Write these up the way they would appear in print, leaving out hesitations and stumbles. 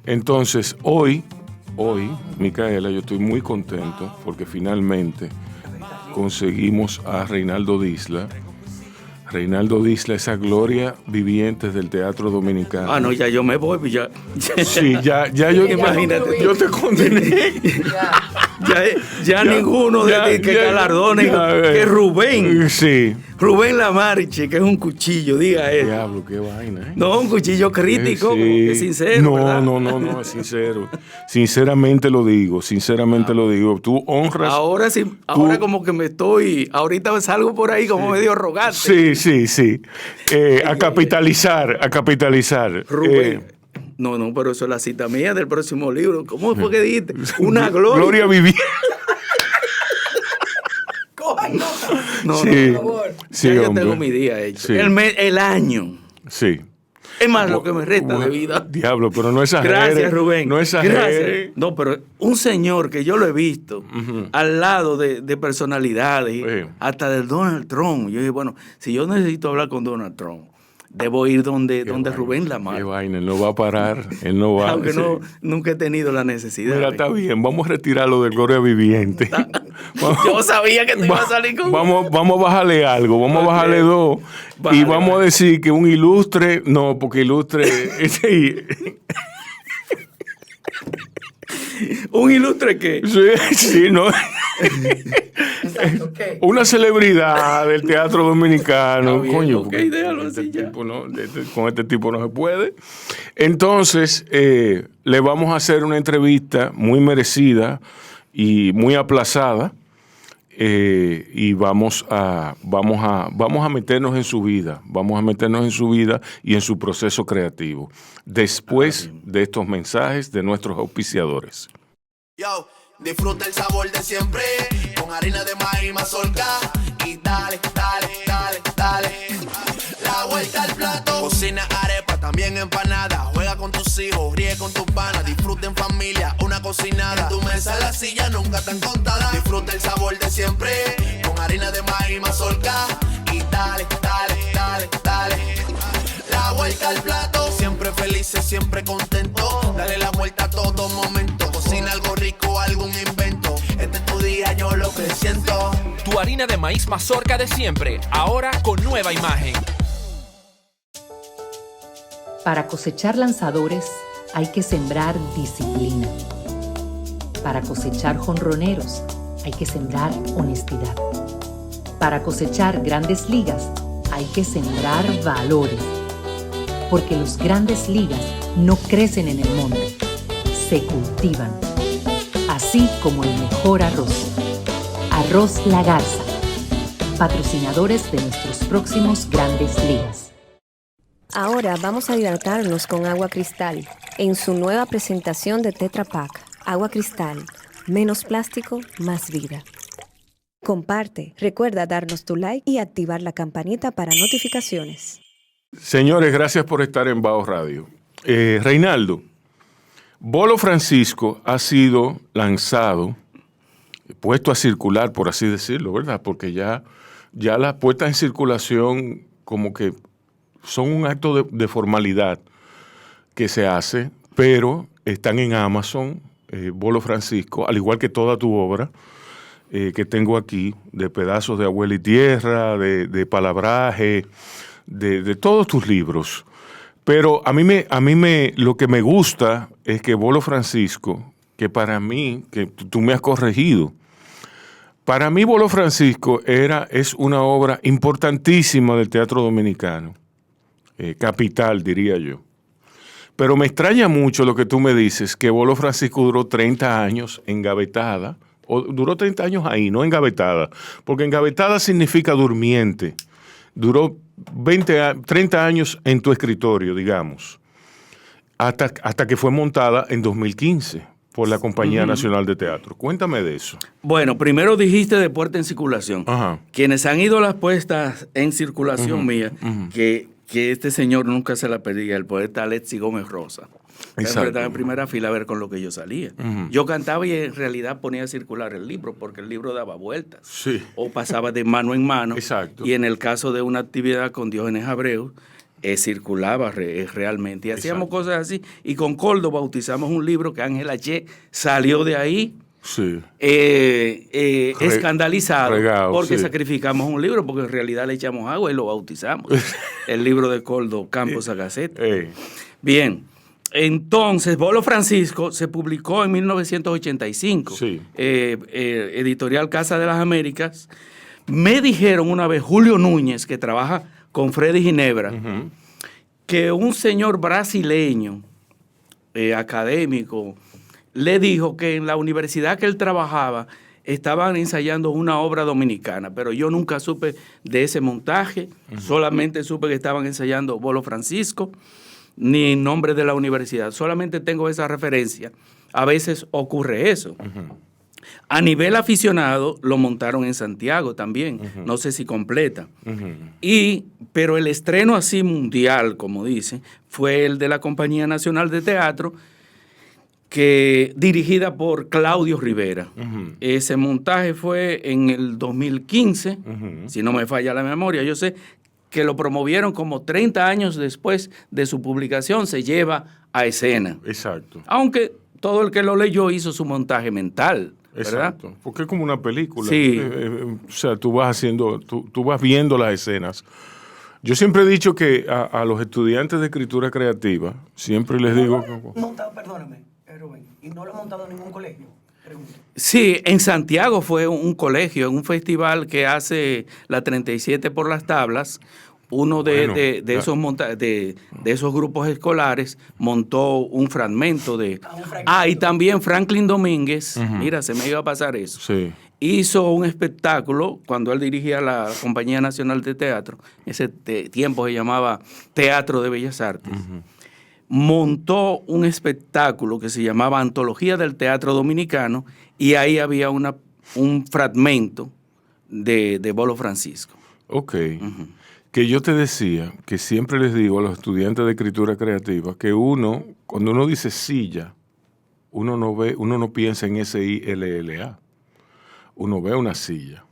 Entonces, hoy, Micaela, yo estoy muy contento porque finalmente conseguimos a Reinaldo Disla. Reinaldo Disla, esa gloria viviente del teatro dominicano. Ah, no, ya yo me voy, ya. Sí, ya yo, Imagínate. yo te condené. Ya ninguno de que galardones, que Rubén. Sí. Rubén Lamarche, que es un cuchillo, diga eso. Diablo, qué vaina, ¿eh? No, un cuchillo crítico, Sí. es sincero. No, ¿verdad? no, es sincero. Sinceramente lo digo. Tú honras. Ahora sí, ahora como que me estoy, ahorita salgo por ahí como medio arrogante. Sí. A capitalizar. Rubén. No, pero eso es la cita mía del próximo libro. ¿Cómo fue que dijiste? Una gloria. Gloria viviente. No, Sí, por favor. sí, Ya yo hombre. tengo mi día hecho. Sí. El año. Sí. Es más lo que me resta de vida. Diablo, pero no exagere. Gracias, Rubén. No exagere. Gracias. No, pero un señor que yo lo he visto al lado de personalidades, Sí. hasta del Donald Trump. Yo dije, bueno, si yo necesito hablar con Donald Trump, debo ir donde Rubén Lamarche. Qué vaina, él no va a parar. Él no va. Aunque sí. nunca he tenido la necesidad. Mira, está bien, vamos a retirarlo del Gloria Viviente. Yo sabía que te iba a salir con... Vamos a bajarle algo, vamos a bajarle dos. Bájale, y vamos a decir que un ilustre, no, porque ilustre... ¿Un ilustre qué? sí, no. Exacto, ¿qué? Una celebridad del teatro dominicano. Está bien, Coño, ok, porque déjalo este así ya. tipo con este tipo no se puede. Entonces, le vamos a hacer una entrevista muy merecida y muy aplazada. Y vamos a meternos en su vida, y en su proceso creativo, después de estos mensajes de nuestros auspiciadores. Yo, disfruta el sabor de siempre, con harina de maíz mazorca, y dale, la vuelta al plato. Cocina arepa, también empanada, juega con tus hijos, ríe con tus panas, disfruta en familia, una cocinada. En tu mesa la silla nunca tan contada. Disfruta el sabor de siempre, con harina de maíz mazorca, y dale, la vuelta al plato. Siempre felices, siempre contentos, dale la vuelta a todo momento. Cocina algo rico, algún invento, este es tu día, yo lo que siento. Tu harina de maíz mazorca de siempre, ahora con nueva imagen. Para cosechar lanzadores hay que sembrar disciplina. Para cosechar jonroneros hay que sembrar honestidad. Para cosechar grandes ligas hay que sembrar valores. Porque los grandes ligas no crecen en el monte, se cultivan. Así como el mejor arroz. Arroz La Garza, patrocinadores de nuestros próximos grandes ligas. Ahora vamos a hidratarnos con agua cristal en su nueva presentación de Tetra Pak. Agua cristal, menos plástico, más vida. Comparte, recuerda darnos tu like y activar la campanita para notificaciones. Señores, gracias por estar en Bao Radio. Reinaldo, Bolo Francisco ha sido lanzado, puesto a circular, por así decirlo, ¿verdad? Porque ya las puestas en circulación como que son un acto de formalidad que se hace, pero están en Amazon, Bolo Francisco, al igual que toda tu obra que tengo aquí, de Pedazos de Abuela y Tierra, de Palabraje, de todos tus libros. Pero a mí lo que me gusta es que Bolo Francisco, que para mí, que tú me has corregido, para mí Bolo Francisco es una obra importantísima del teatro dominicano, capital diría yo. Pero me extraña mucho lo que tú me dices, que Bolo Francisco duró 30 años engavetada, o duró 30 años ahí, no engavetada, porque engavetada significa durmiente. Duró 30 años en tu escritorio, digamos, hasta que fue montada en 2015 por la Compañía Nacional de Teatro. Cuéntame de eso. Bueno, primero dijiste de puesta en circulación. Ajá. Quienes han ido a las puestas en circulación mía, que este señor nunca se la perdía, el poeta Alexis Gómez Rosa. Siempre estaba en primera fila a ver con lo que yo salía. Yo cantaba y en realidad ponía a circular el libro, porque el libro daba vueltas. Sí. O pasaba de mano en mano. Exacto. Y en el caso de una actividad con Diógenes Abreu, circulaba realmente. Y hacíamos cosas así. Y con Coldo bautizamos un libro que Ángel H. salió de ahí. Sí. Escandalizado Regado, porque sí. sacrificamos un libro, porque en realidad le echamos agua y lo bautizamos. El libro de Coldo Campos Agacet. Bien, entonces Bolo Francisco se publicó en 1985. Sí. Editorial Casa de las Américas. Me dijeron una vez Julio Núñez, que trabaja con Freddy Ginebra, que un señor brasileño, académico, le dijo que en la universidad que él trabajaba estaban ensayando una obra dominicana, pero yo nunca supe de ese montaje, solamente supe que estaban ensayando Bolo Francisco, ni nombre de la universidad, solamente tengo esa referencia. A veces ocurre eso. A nivel aficionado lo montaron en Santiago también, no sé si completa. Pero el estreno así mundial, como dice, fue el de la Compañía Nacional de Teatro, que dirigida por Claudio Rivera. Ese montaje fue en el 2015, si no me falla la memoria. Yo sé que lo promovieron como 30 años después de su publicación, se lleva a escena. Exacto. Aunque todo el que lo leyó hizo su montaje mental, ¿verdad? Exacto. Porque es como una película. Sí. O sea, tú vas viendo las escenas. Yo siempre he dicho que a los estudiantes de escritura creativa, siempre les digo... Perdóname, Rubén, ¿y no lo ha montado en ningún colegio? Pregunto. Sí, en Santiago fue un colegio, en un festival que hace la 37 por las tablas. Uno de esos grupos escolares montó un fragmento de... y también Franklin Domínguez, mira, se me iba a pasar eso. Sí. Hizo un espectáculo cuando él dirigía la Compañía Nacional de Teatro. Ese tiempo se llamaba Teatro de Bellas Artes. Montó un espectáculo que se llamaba Antología del Teatro Dominicano y ahí había un fragmento de Bolo Francisco. Ok. Que yo te decía, que siempre les digo a los estudiantes de escritura creativa, que cuando uno dice silla, uno no piensa en SILLA. Uno ve una silla.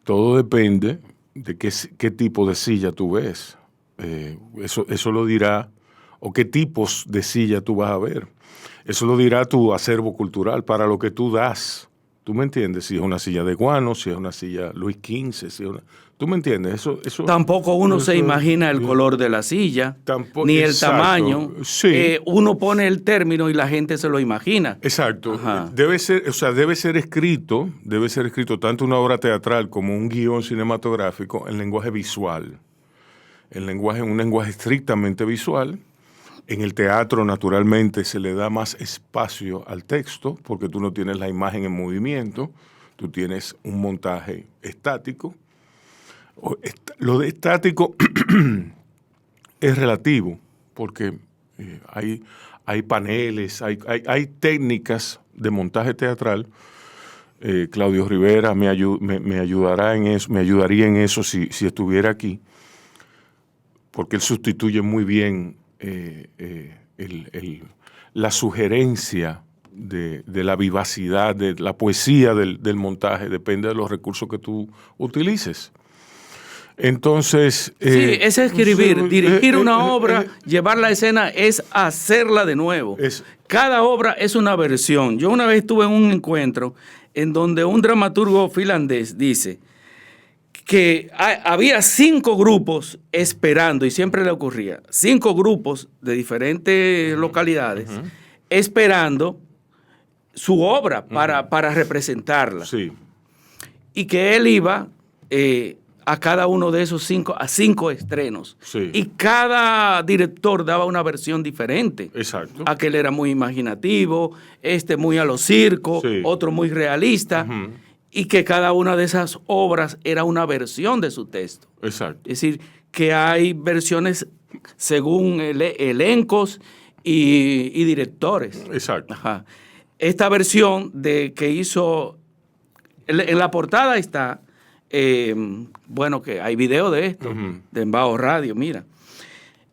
Todo depende de qué tipo de silla tú ves. Eso lo dirá, o qué tipos de silla tú vas a ver. Eso lo dirá tu acervo cultural para lo que tú das. ¿Tú me entiendes? Si es una silla de guano, si es una silla Luis XV, si es una... ¿Tú me entiendes? Tampoco uno se imagina el color de la silla, ni el tamaño. Sí. Uno pone el término y la gente se lo imagina. Exacto. Ajá. Debe ser escrito tanto una obra teatral como un guión cinematográfico en lenguaje visual. Un lenguaje estrictamente visual. En el teatro, naturalmente, se le da más espacio al texto porque tú no tienes la imagen en movimiento, tú tienes un montaje estático. Lo de estático es relativo porque hay paneles, hay técnicas de montaje teatral. Claudio Rivera me ayudará en eso, me ayudaría en eso si estuviera aquí, porque él sustituye muy bien la sugerencia de la vivacidad, de la poesía del montaje, depende de los recursos que tú utilices. Entonces... sí, es escribir, dirigir una obra, llevarla a escena, es hacerla de nuevo. Cada obra es una versión. Yo una vez estuve en un encuentro en donde un dramaturgo finlandés dice que había 5 grupos esperando, y siempre le ocurría, 5 grupos de diferentes localidades esperando su obra para representarla. Sí. Y que él iba a cada uno de esos 5 estrenos. Sí. Y cada director daba una versión diferente. Exacto. Aquel era muy imaginativo, muy a lo circo, Sí. otro muy realista. Y que cada una de esas obras era una versión de su texto. Exacto. Es decir, que hay versiones según elencos y directores. Exacto. Ajá. Esta versión que hizo, en la portada está, bueno, que hay video de esto, de Embao Radio, mira.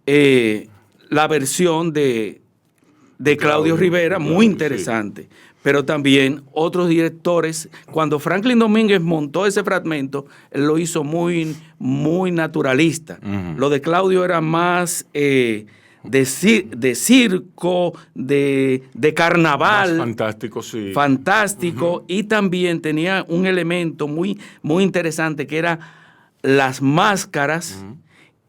La versión de de Claudio Rivera, muy interesante. Sí. Pero también otros directores, cuando Franklin Domínguez montó ese fragmento, él lo hizo muy, muy naturalista. Lo de Claudio era más de circo, de carnaval. Más fantástico, sí. Fantástico, y también tenía un elemento muy, muy interesante que era las máscaras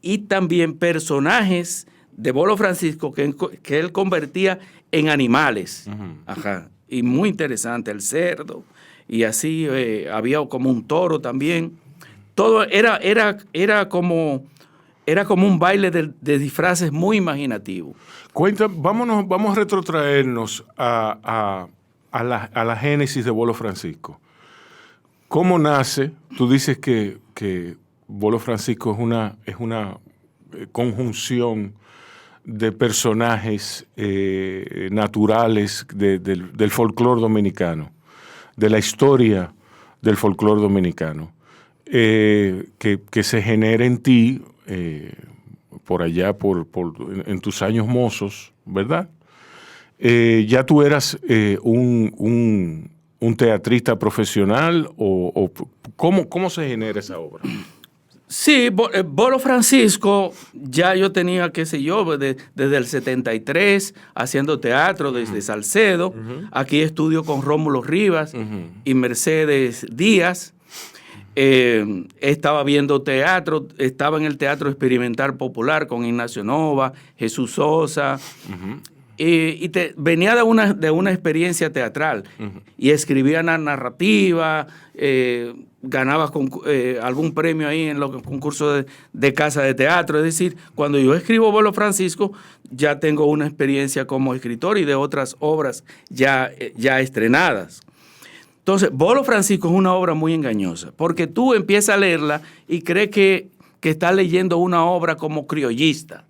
y también personajes de Bolo Francisco que él convertía en animales. Ajá. Y muy interesante, el cerdo, y así había como un toro también. Todo era como un baile de disfraces muy imaginativo. Vamos a retrotraernos a la génesis de Bolo Francisco. ¿Cómo nace? Tú dices que Bolo Francisco es una conjunción de personajes naturales del folclore dominicano, de la historia del folclore dominicano, que se genera en ti por allá, en tus años mozos, ¿verdad? ¿Ya tú eras un teatrista profesional o cómo se genera esa obra? Sí, Bolo Francisco, ya yo tenía, qué sé yo, desde el 73, haciendo teatro desde Salcedo. Aquí estudio con Rómulo Rivas y Mercedes Díaz. Estaba viendo teatro, estaba en el Teatro Experimental Popular con Ignacio Nova, Jesús Sosa. Venía de una experiencia teatral y escribía narrativa, ganaba algún premio ahí en los concursos de casa de teatro. Es decir, cuando yo escribo Bolo Francisco, ya tengo una experiencia como escritor y de otras obras ya estrenadas. Entonces, Bolo Francisco es una obra muy engañosa, porque tú empiezas a leerla y crees que estás leyendo una obra como criollista.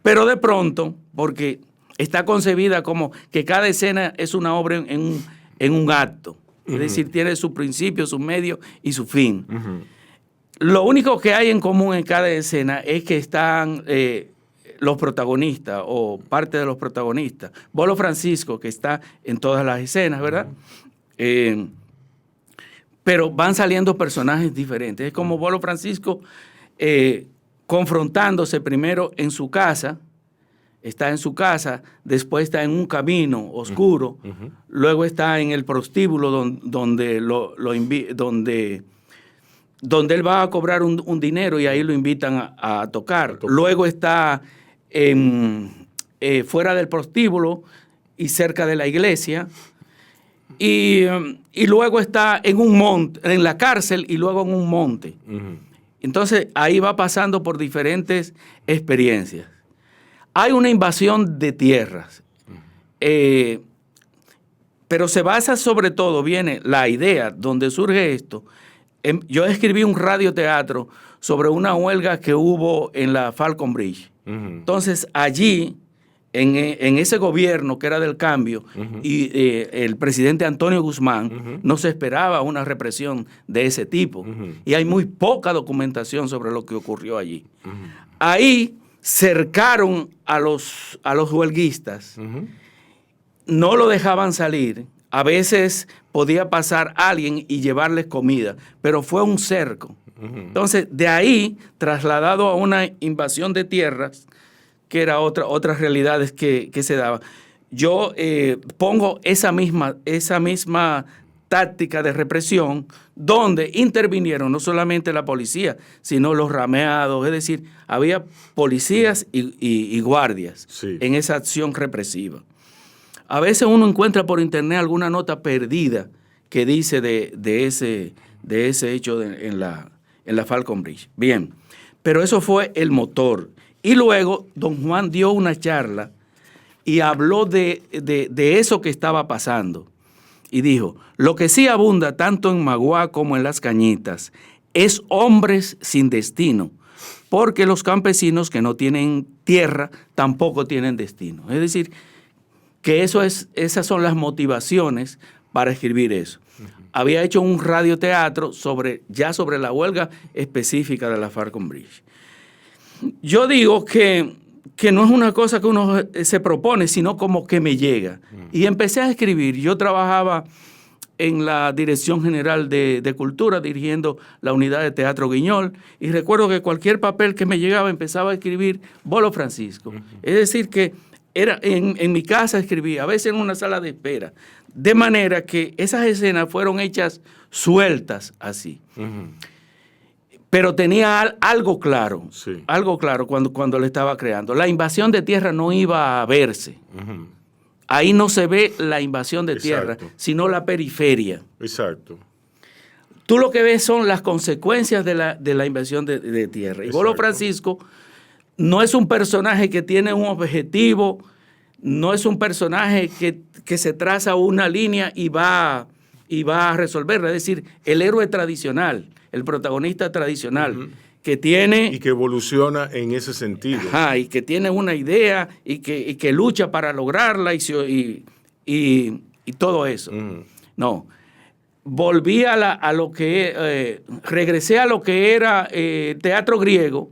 Pero de pronto, porque está concebida como que cada escena es una obra en un acto. Es decir, tiene su principio, su medio y su fin. Lo único que hay en común en cada escena es que están los protagonistas o parte de los protagonistas. Bolo Francisco, que está en todas las escenas, ¿verdad? Pero van saliendo personajes diferentes. Es como Bolo Francisco confrontándose primero en su casa. Está en su casa, después está en un camino oscuro, luego está en el prostíbulo donde él va a cobrar un dinero y ahí lo invitan a tocar. Luego está fuera del prostíbulo y cerca de la iglesia. Y luego está en un monte, en la cárcel y luego en un monte. Entonces ahí va pasando por diferentes experiencias. Hay una invasión de tierras, pero se basa sobre todo, viene la idea donde surge esto. Yo escribí un radioteatro sobre una huelga que hubo en la Falcon Bridge. Entonces allí, en ese gobierno que era del cambio, y el presidente Antonio Guzmán, no se esperaba una represión de ese tipo. Y hay muy poca documentación sobre lo que ocurrió allí. Ahí cercaron a los huelguistas, no lo dejaban salir. A veces podía pasar alguien y llevarles comida, pero fue un cerco. Entonces, de ahí, trasladado a una invasión de tierras, que era otras realidades que se daban, yo pongo esa misma táctica de represión, donde intervinieron no solamente la policía, sino los rameados, es decir, había policías y guardias en esa acción represiva. A veces uno encuentra por internet alguna nota perdida que dice de ese hecho en la Falcon Bridge. Bien, pero eso fue el motor. Y luego don Juan dio una charla y habló de eso que estaba pasando. Y dijo, lo que sí abunda tanto en Magua como en Las Cañitas es hombres sin destino, porque los campesinos que no tienen tierra tampoco tienen destino. Es decir, que esas son las motivaciones para escribir eso. Había hecho un radioteatro sobre la huelga específica de la Falcon Bridge. Yo digo que que no es una cosa que uno se propone, sino como que me llega. Y empecé a escribir. Yo trabajaba en la Dirección General de Cultura, dirigiendo la unidad de Teatro Guiñol, y recuerdo que cualquier papel que me llegaba empezaba a escribir Bolo Francisco. Es decir, que era en mi casa escribía, a veces en una sala de espera, de manera que esas escenas fueron hechas sueltas así. Pero tenía algo claro, algo claro cuando le estaba creando. La invasión de tierra no iba a verse. Ahí no se ve la invasión de tierra, sino la periferia. Exacto. Tú lo que ves son las consecuencias de la invasión de tierra. Y Bolo Francisco no es un personaje que tiene un objetivo, no es un personaje que se traza una línea y va a resolverla. Es decir, el héroe tradicional, el protagonista tradicional, que tiene... Y que evoluciona en ese sentido. Ajá, y que tiene una idea y que lucha para lograrla y todo eso. No. Volví a lo que... regresé a lo que era teatro griego,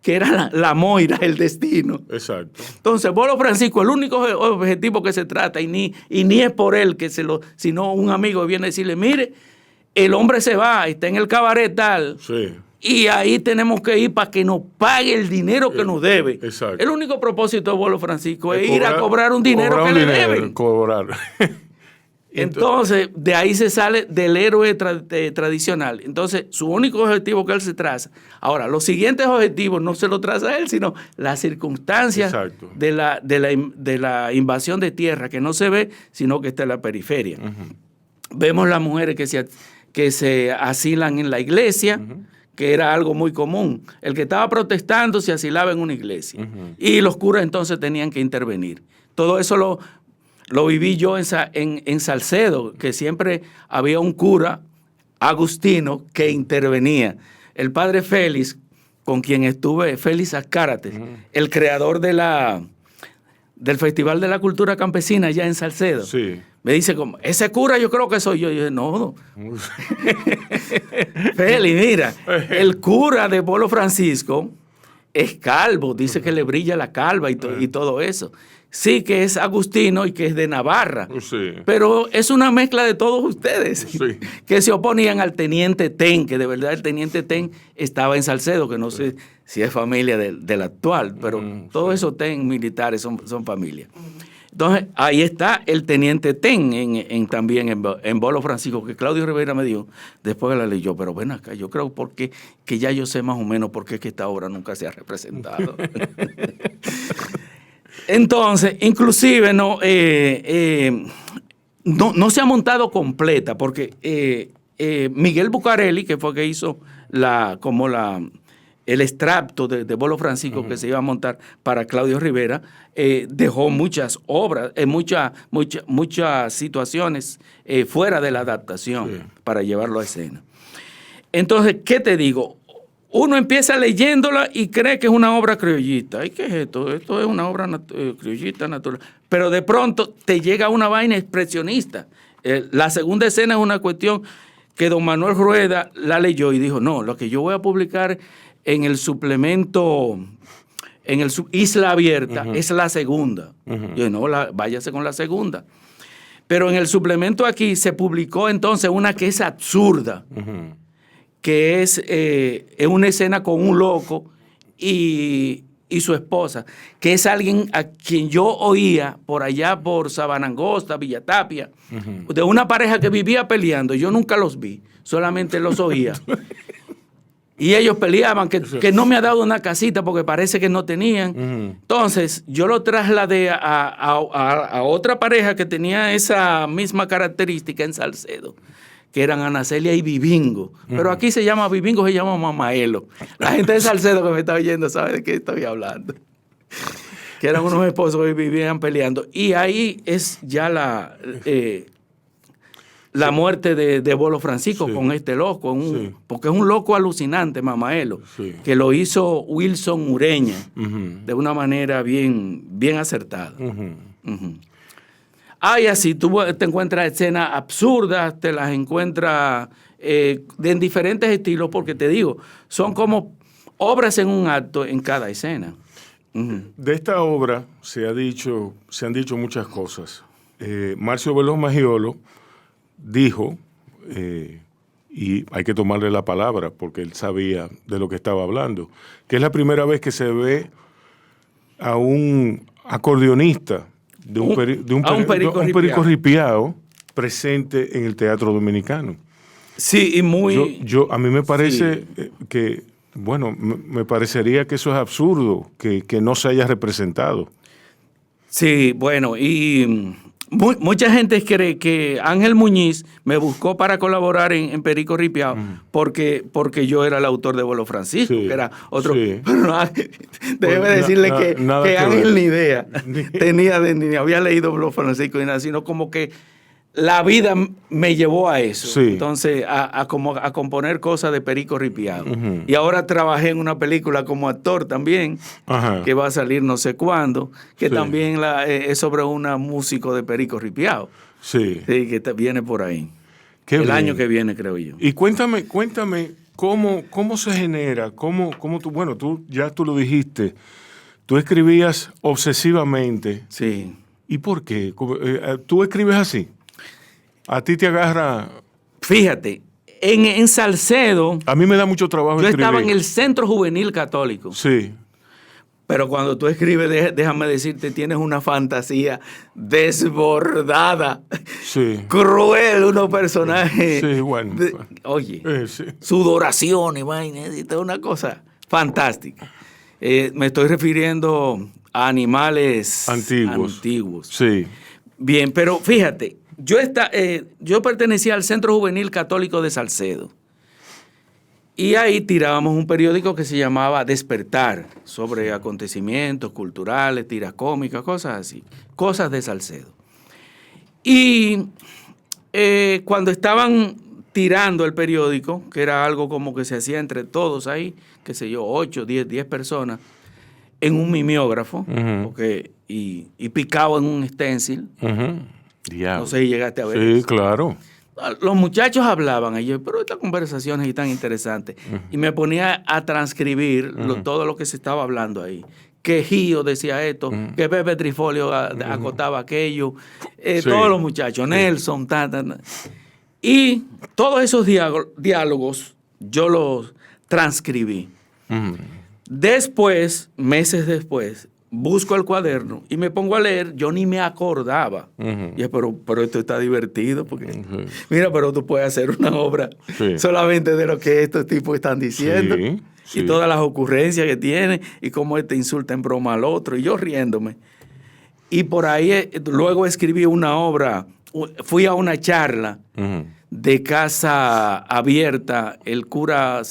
que era la moira, el destino. Exacto. Entonces, Bolo Francisco, el único objetivo que se trata, y ni es por él, sino un amigo viene a decirle, mire, el hombre se va, está en el cabaret tal... Sí. Y ahí tenemos que ir para que nos pague el dinero que nos debe. Exacto. El único propósito de Bolo Francisco es ir a cobrar un dinero que le deben. Cobrar. Entonces, de ahí se sale del héroe tradicional. Entonces, su único objetivo que él se traza. Ahora, los siguientes objetivos no se los traza él, sino las circunstancias de la invasión de tierra, que no se ve, sino que está en la periferia. Vemos las mujeres que se asilan en la iglesia, que era algo muy común. El que estaba protestando se asilaba en una iglesia. Y los curas entonces tenían que intervenir. Todo eso lo viví yo en Salcedo, que siempre había un cura agustino que intervenía. El padre Félix, con quien estuve, Félix Azcárate, el creador del Festival de la Cultura Campesina allá en Salcedo. Sí. Me dice, como, ese cura yo creo que soy yo. Y yo dije, no. Feli, mira, el cura de Bolo Francisco es calvo, dice que le brilla la calva y todo eso. Sí, que es agustino y que es de Navarra. Sí. Pero es una mezcla de todos ustedes que se oponían al teniente Ten, que de verdad el teniente Ten estaba en Salcedo, que no sé si es familia del actual, pero todos esos Ten militares son familia. Entonces, ahí está el teniente Ten también en Bolo Francisco, que Claudio Rivera me dijo, después que la leyó, pero ven acá, yo creo que ya yo sé más o menos por qué es que esta obra nunca se ha representado. Entonces, inclusive no se ha montado completa, porque Miguel Bucarelli, que fue que hizo el extracto de Bolo Francisco que se iba a montar para Claudio Rivera, dejó muchas obras, muchas situaciones fuera de la adaptación para llevarlo a escena. Entonces, ¿qué te digo? Uno empieza leyéndola y cree que es una obra criollita. Ay, ¿qué es esto? Esto es una obra criollita natural. Pero de pronto te llega una vaina expresionista. La segunda escena es una cuestión que don Manuel Rueda la leyó y dijo, no, lo que yo voy a publicar en el suplemento, Isla Abierta, es la segunda. Yo no, váyase con la segunda. Pero en el suplemento aquí se publicó entonces una que es absurda, que es una escena con un loco y su esposa, que es alguien a quien yo oía por allá por Sabanangosta, Villatapia, de una pareja que vivía peleando. Yo nunca los vi, solamente los oía. Y ellos peleaban, que no me ha dado una casita porque parece que no tenían. Entonces, yo lo trasladé a otra pareja que tenía esa misma característica en Salcedo, que eran Ana Celia y Vivingo. Pero aquí se llama Vivingo, se llama Mamaelo. La gente de Salcedo que me está oyendo sabe de qué estoy hablando. Que eran unos esposos que vivían peleando. Y ahí es ya la muerte de Bolo Francisco con este loco, porque es un loco alucinante, Mamaelo, que lo hizo Wilson Ureña de una manera bien acertada. Y así tú te encuentras escenas absurdas, te las encuentras en diferentes estilos, porque te digo, son como obras en un acto en cada escena. de esta obra se han dicho muchas cosas. Marcio Veloz Maggiolo dijo, y hay que tomarle la palabra porque él sabía de lo que estaba hablando, que es la primera vez que se ve a un acordeonista de un perico ripiao presente en el teatro dominicano. Sí, y muy... A mí me parece que, bueno, me parecería que eso es absurdo, que no se haya representado. Sí, bueno, y mucha gente cree que Ángel Muñiz me buscó para colaborar en Perico Ripiao porque yo era el autor de Bolo Francisco, que era otro... Sí. Pero déjeme decirle que Ángel ni idea tenía, ni había leído Bolo Francisco ni nada, sino como que la vida me llevó a eso. Sí. Entonces, a componer cosas de Perico Ripiao. Y ahora trabajé en una película como actor también, que va a salir no sé cuándo, que también es sobre una músico de Perico Ripiao. Sí. Sí, que viene por ahí. Qué bien. Año que viene, creo yo. Y cuéntame cómo se genera, cómo tú, bueno, tú lo dijiste, tú escribías obsesivamente. Sí. ¿Y por qué? ¿Tú escribes así? ¿A ti te agarra? Fíjate, en Salcedo... A mí me da mucho trabajo escribir. Yo estaba en el Centro Juvenil Católico. Sí. Pero cuando tú escribes, déjame decirte, tienes una fantasía desbordada, cruel, unos personajes. Sí, bueno. Oye, sudoración y vaina, una cosa fantástica. Me estoy refiriendo a animales antiguos. Sí. Bien, pero fíjate, yo pertenecía al Centro Juvenil Católico de Salcedo. Y ahí tirábamos un periódico que se llamaba Despertar, sobre acontecimientos culturales, tiras cómicas, cosas así, cosas de Salcedo. Y cuando estaban tirando el periódico, que era algo como que se hacía entre todos ahí, qué sé yo, 8, 10 personas, en un mimeógrafo, y picado en un stencil. No sé si llegaste a ver eso. Sí, claro. Los muchachos hablaban, y yo, pero estas conversaciones están interesantes. Y me ponía a transcribir todo lo que se estaba hablando ahí. Que Gio decía esto, que Pepe Trifolio acotaba aquello, todos los muchachos, Nelson, y todos esos diálogos yo los transcribí. Después, meses después, busco el cuaderno y me pongo a leer, yo ni me acordaba. Y yo, pero esto está divertido, porque mira, pero tú puedes hacer una obra solamente de lo que estos tipos están diciendo. Y todas las ocurrencias que tienen y cómo este insulta en broma al otro, y yo riéndome. Y por ahí luego escribí una obra, fui a una charla de Casa Abierta, el cura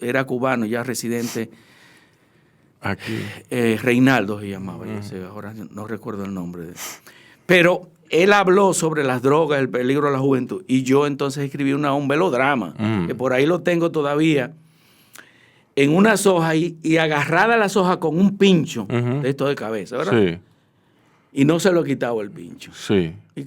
era cubano, ya residente. Aquí. Reinaldo se llamaba, ahora no recuerdo el nombre. Pero él habló sobre las drogas, el peligro de la juventud, y yo entonces escribí un melodrama, que por ahí lo tengo todavía, en unas hojas y agarrada a las hojas con un pincho de esto de cabeza, ¿verdad? Sí. Y no se lo he quitado el pincho. Sí. Y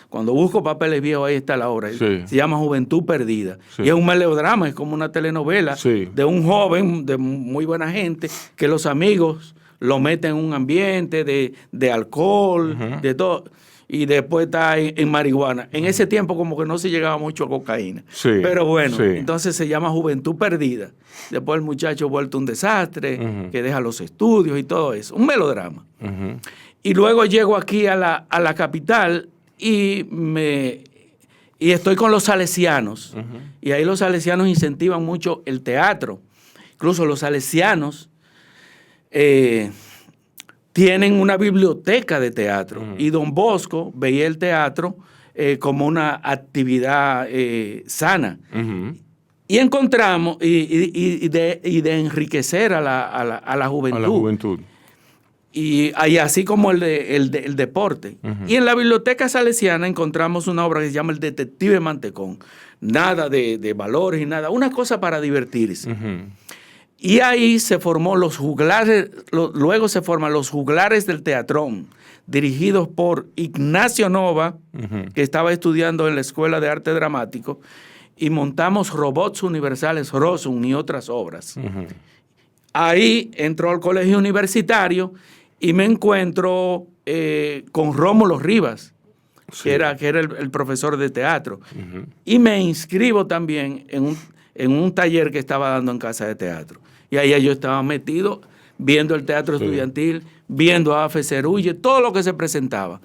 cuando busco papeles viejos, ahí está la obra. Sí. Se llama Juventud Perdida. Y es un melodrama, es como una telenovela de un joven, de muy buena gente, que los amigos lo meten en un ambiente de alcohol, de todo. Y después está en marihuana. En ese tiempo como que no se llegaba mucho a cocaína. Pero bueno, entonces se llama Juventud Perdida. Después el muchacho vuelto un desastre, que deja los estudios y todo eso. Un melodrama. Y luego llego aquí a la capital y estoy con los salesianos. Y ahí los salesianos incentivan mucho el teatro. Incluso los salesianos tienen una biblioteca de teatro. Y Don Bosco veía el teatro como una actividad sana. Y encontramos, y de enriquecer a la juventud. A la juventud. Y así como el deporte. Y en la biblioteca salesiana encontramos una obra que se llama El Detective Mantecón. Nada de valores y nada. Una cosa para divertirse. Y ahí se formó los juglares, luego se forman los juglares del teatrón, dirigidos por Ignacio Nova, que estaba estudiando en la Escuela de Arte Dramático, y montamos Robots Universales Rossum y otras obras. Ahí entró al colegio universitario y me encuentro con Rómulo Rivas, Sí. que era el profesor de teatro. Y me inscribo también en un taller que estaba dando en Casa de Teatro. Y ahí yo estaba metido viendo el teatro estudiantil, viendo a Afe Cerulle, todo lo que se presentaba.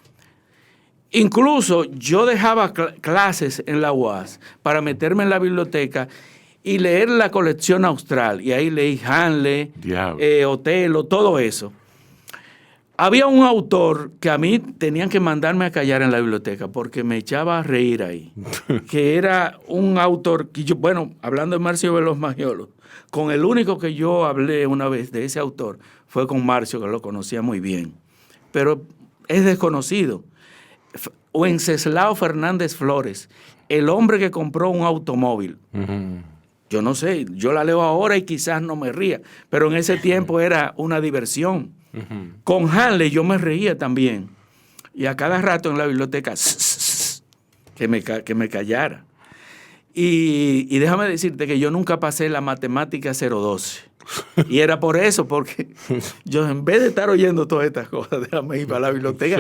Incluso yo dejaba clases en la UAS para meterme en la biblioteca y leer la colección austral. Y ahí leí Hamlet, Otelo, todo eso. Había un autor que a mí tenían que mandarme a callar en la biblioteca porque me echaba a reír ahí. Que era un autor que yo, bueno, hablando de Marcio Veloz Magiolo, con el único que yo hablé una vez de ese autor fue con Marcio, que lo conocía muy bien. Pero es desconocido. Wenceslao Fernández Flores, el hombre que compró un automóvil. Yo no sé, yo la leo ahora y quizás no me ría, pero en ese tiempo era una diversión. Con Hanley yo me reía también. Y a cada rato en la biblioteca, que me callara. Y déjame decirte que yo nunca pasé la matemática 012. Y era por eso, porque yo en vez de estar oyendo todas estas cosas, déjame ir para la biblioteca,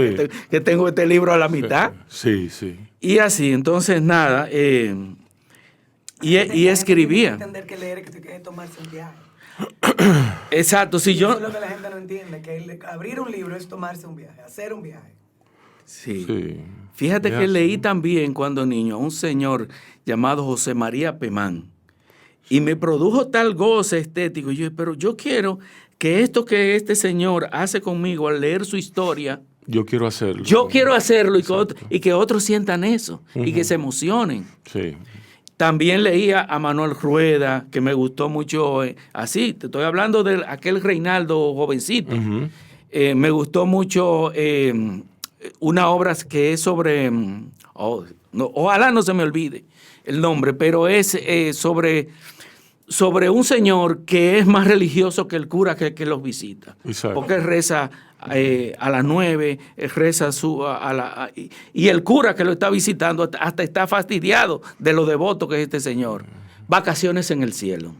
que tengo este libro a la mitad. Sí, sí. Y así, entonces nada, y escribía. Entender que leer es tomarse un viaje. Exacto, si yo... Eso es lo que la gente no entiende, que abrir un libro es tomarse un viaje, hacer un viaje. Sí. Sí. Fíjate que leí también cuando niño a un señor llamado José María Pemán y me produjo tal goce estético. Yo, pero yo quiero que esto que este señor hace conmigo al leer su historia, yo quiero hacerlo. Yo quiero hacerlo y que otros sientan eso y que se emocionen. Sí. También leía a Manuel Rueda, que me gustó mucho. Así, te estoy hablando de aquel Reinaldo jovencito. Me gustó mucho una obra que es sobre, ojalá no se me olvide el nombre, pero es sobre un señor que es más religioso que el cura que los visita. Exacto. Porque reza a las 9, reza y el cura que lo está visitando hasta está fastidiado de lo devoto que es este señor. Vacaciones en el cielo.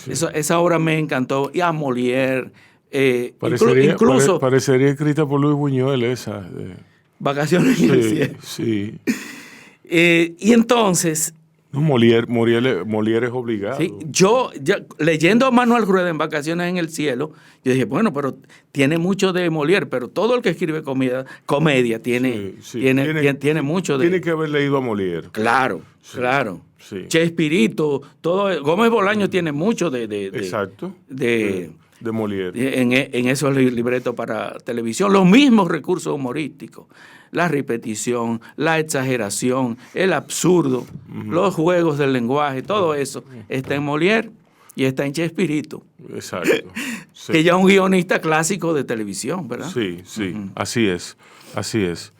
Sí. Esa obra me encantó. Y a Molière. Incluso parecería escrita por Luis Buñuel esa. Vacaciones en el cielo. Sí. Y entonces... No, Molière es obligado. Sí, yo leyendo a Manuel Rueda en Vacaciones en el cielo, yo dije, bueno, pero tiene mucho de Molière, pero todo el que escribe comedia tiene mucho de... Tiene que haber leído a Molière. Claro, sí, claro. Sí. Chespirito, todo... Gómez Bolaño tiene mucho exacto. De Molière. En esos libretos para televisión. Los mismos recursos humorísticos. La repetición, la exageración, el absurdo, los juegos del lenguaje, todo eso está en Molière y está en Chespirito. Exacto. Sí. Que ya es un guionista clásico de televisión, ¿verdad? Sí, sí, así es, así es.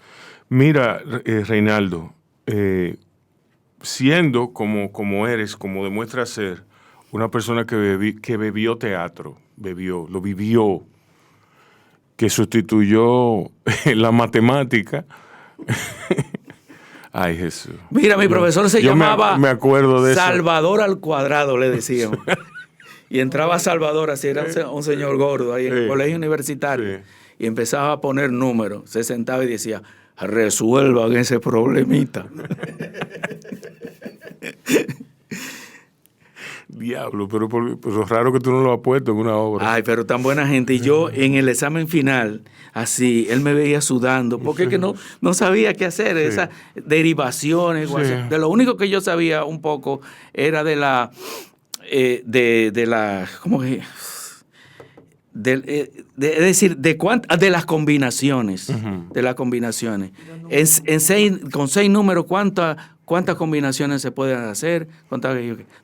Mira, Reinaldo, siendo como eres, como demuestras ser, una persona que bebió teatro, lo vivió, que sustituyó la matemática. Ay, Jesús. Mira, mi profesor se llamaba me acuerdo de Salvador al cuadrado, le decíamos. Y entraba Salvador, así era un señor gordo ahí en el colegio universitario. Sí. Y empezaba a poner números. Se sentaba y decía, resuelvan ese problemita. Diablo, pero raro que tú no lo has puesto en una obra. Ay, pero tan buena gente. Y yo en el examen final, así, él me veía sudando, porque es que no sabía qué hacer, sí. Esas derivaciones. Sí. De lo único que yo sabía un poco era de la ¿cómo que? Es decir, de las combinaciones. De las combinaciones. Con 6 números, ¿cuántas combinaciones se pueden hacer?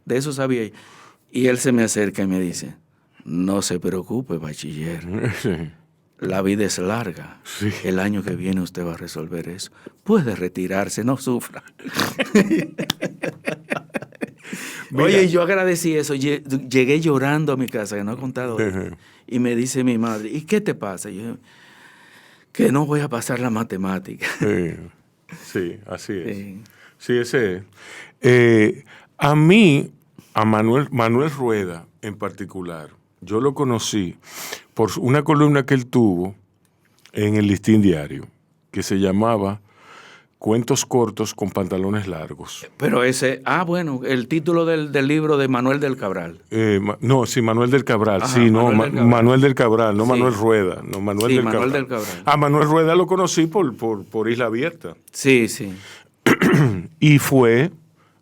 De eso sabía. Y él se me acerca y me dice, no se preocupe, bachiller. Sí. La vida es larga. Sí. El año que viene usted va a resolver eso. Puede retirarse, no sufra. Oye, yo agradecí eso. Llegué llorando a mi casa, que no he contado. Y me dice mi madre, ¿y qué te pasa? Y yo, que no voy a pasar la matemática. Sí, así es. Sí, ese es. A mí, a Manuel Rueda en particular, yo lo conocí por una columna que él tuvo en el Listín Diario, que se llamaba Cuentos cortos con pantalones largos. Pero bueno, el título del libro de Manuel del Cabral. Manuel del Cabral, Ajá, sí, no, Manuel del Cabral. no Sí. Manuel Rueda, no, Manuel Sí, del Manuel Cabral. del Cabral. Manuel Rueda lo conocí por Isla Abierta. Sí, sí. Y fue,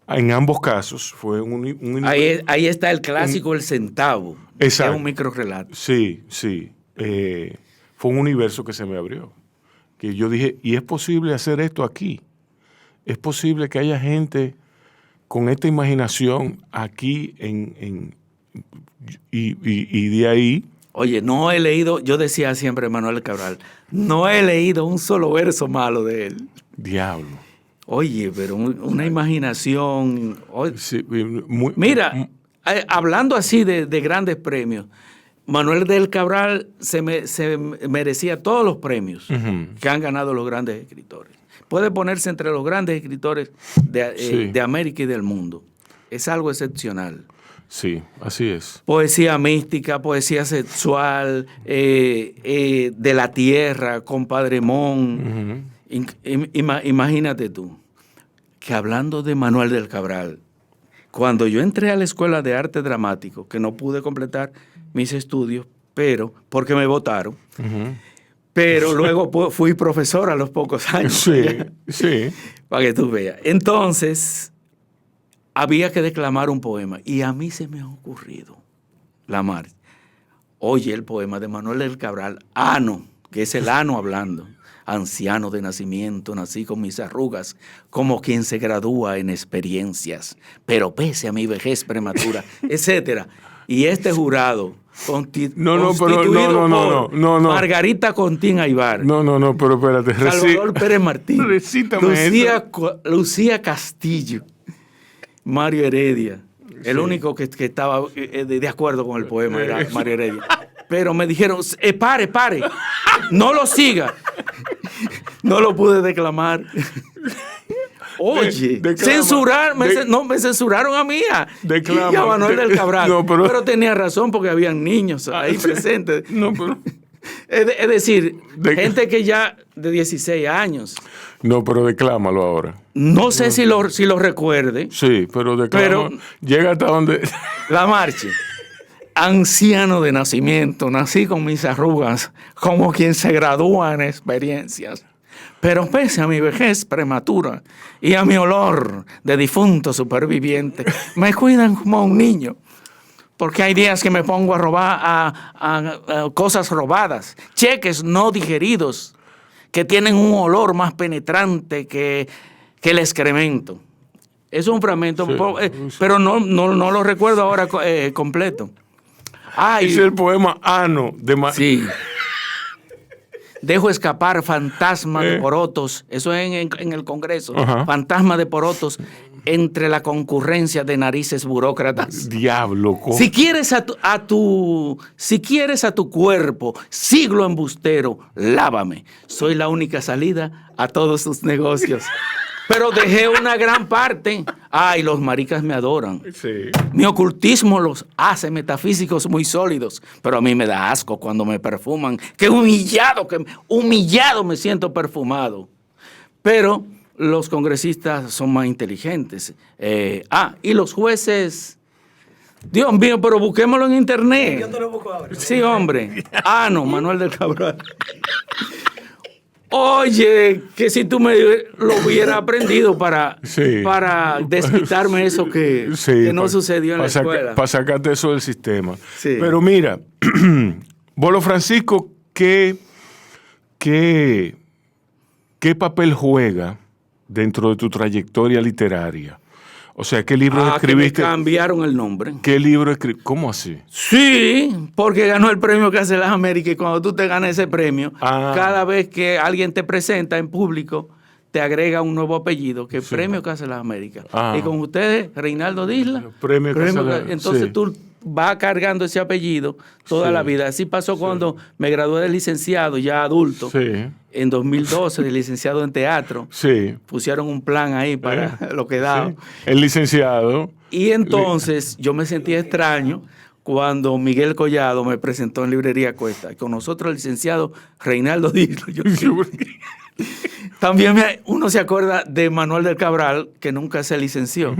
en ambos casos, fue un Ahí está el clásico El Centavo. Exacto. Es un microrrelato. Sí, sí. Fue un universo que se me abrió. Que yo dije, ¿y es posible hacer esto aquí? ¿Es posible que haya gente con esta imaginación aquí y de ahí? Oye, no he leído, yo decía siempre Manuel Cabral, no he leído un solo verso malo de él. Diablo. Oye, pero una imaginación. Sí, Mira, hablando así de grandes premios, Manuel del Cabral se merecía todos los premios que han ganado los grandes escritores. Puede ponerse entre los grandes escritores de América y del mundo. Es algo excepcional. Sí, así es. Poesía mística, poesía sexual, de la tierra, Compadre Mon. Imagínate tú, que hablando de Manuel del Cabral, cuando yo entré a la Escuela de Arte Dramático, que no pude completar mis estudios, porque me votaron, pero luego fui profesor a los pocos años. Sí, sí. Para que tú veas. Entonces, había que declamar un poema. Y a mí se me ha ocurrido, Lamar, oye el poema de Manuel del Cabral, Ano, que es el ano hablando. Anciano de nacimiento, nací con mis arrugas, como quien se gradúa en experiencias, pero pese a mi vejez prematura, etcétera. Y este jurado, constituido por Margarita Contín Aybar, pero espérate. Salvador Pérez Martín, Recítame Lucía Castillo, Mario Heredia. El único que estaba de acuerdo con el poema era Mario Heredia. Pero me dijeron, pare, no lo siga. No lo pude declamar. Oye, me censuraron a mí y a Manuel del Cabral. Pero tenía razón porque habían niños ahí presentes. Es decir, gente que ya de 16 años. No, pero declámalo ahora. No sé si lo recuerde. Sí, pero declámalo. Llega hasta donde... La marcha. Anciano de nacimiento, nací con mis arrugas, como quien se gradúa en experiencias. Pero pese a mi vejez prematura y a mi olor de difunto superviviente, me cuidan como a un niño. Porque hay días que me pongo a robar a cosas robadas, cheques no digeridos, que tienen un olor más penetrante que el excremento. Es un fragmento, pero no lo recuerdo ahora completo. Es el poema Ano de Sí. Dejo escapar fantasmas de porotos, eso es en el Congreso, fantasmas de porotos entre la concurrencia de narices burócratas. Diablo. Si quieres a tu cuerpo, siglo embustero, lávame. Soy la única salida a todos tus negocios. Pero dejé una gran parte. Ay, los maricas me adoran. Sí. Mi ocultismo los hace metafísicos muy sólidos, pero a mí me da asco cuando me perfuman. Qué humillado me siento perfumado. Pero los congresistas son más inteligentes. Y los jueces... Dios mío, pero busquémoslo en internet. Yo te lo busco ahora. Sí, hombre. No, Manuel del Cabral. Oye, que si tú me lo hubieras aprendido para desquitarme eso que no sucedió en la escuela. Para sacarte eso del sistema. Sí. Pero mira, Bolo Francisco, ¿qué papel juega dentro de tu trayectoria literaria? O sea, ¿qué libro escribiste? Que me cambiaron el nombre. ¿Qué libro escribiste? ¿Cómo así? Sí, porque ganó el premio que hace las Américas y cuando tú te ganas ese premio, cada vez que alguien te presenta en público, te agrega un nuevo apellido, que es Premio que hace las Américas. Y con ustedes, Reinaldo Disla, entonces tú vas cargando ese apellido toda la vida. Así pasó cuando me gradué de licenciado, ya adulto. Sí. En 2012, de licenciado en teatro. Sí. Pusieron un plan ahí para lo que daba. Sí. El licenciado. Y entonces yo me sentía extraño cuando Miguel Collado me presentó en Librería Cuesta. Con nosotros el licenciado Reinaldo Díaz. También uno se acuerda de Manuel del Cabral, que nunca se licenció.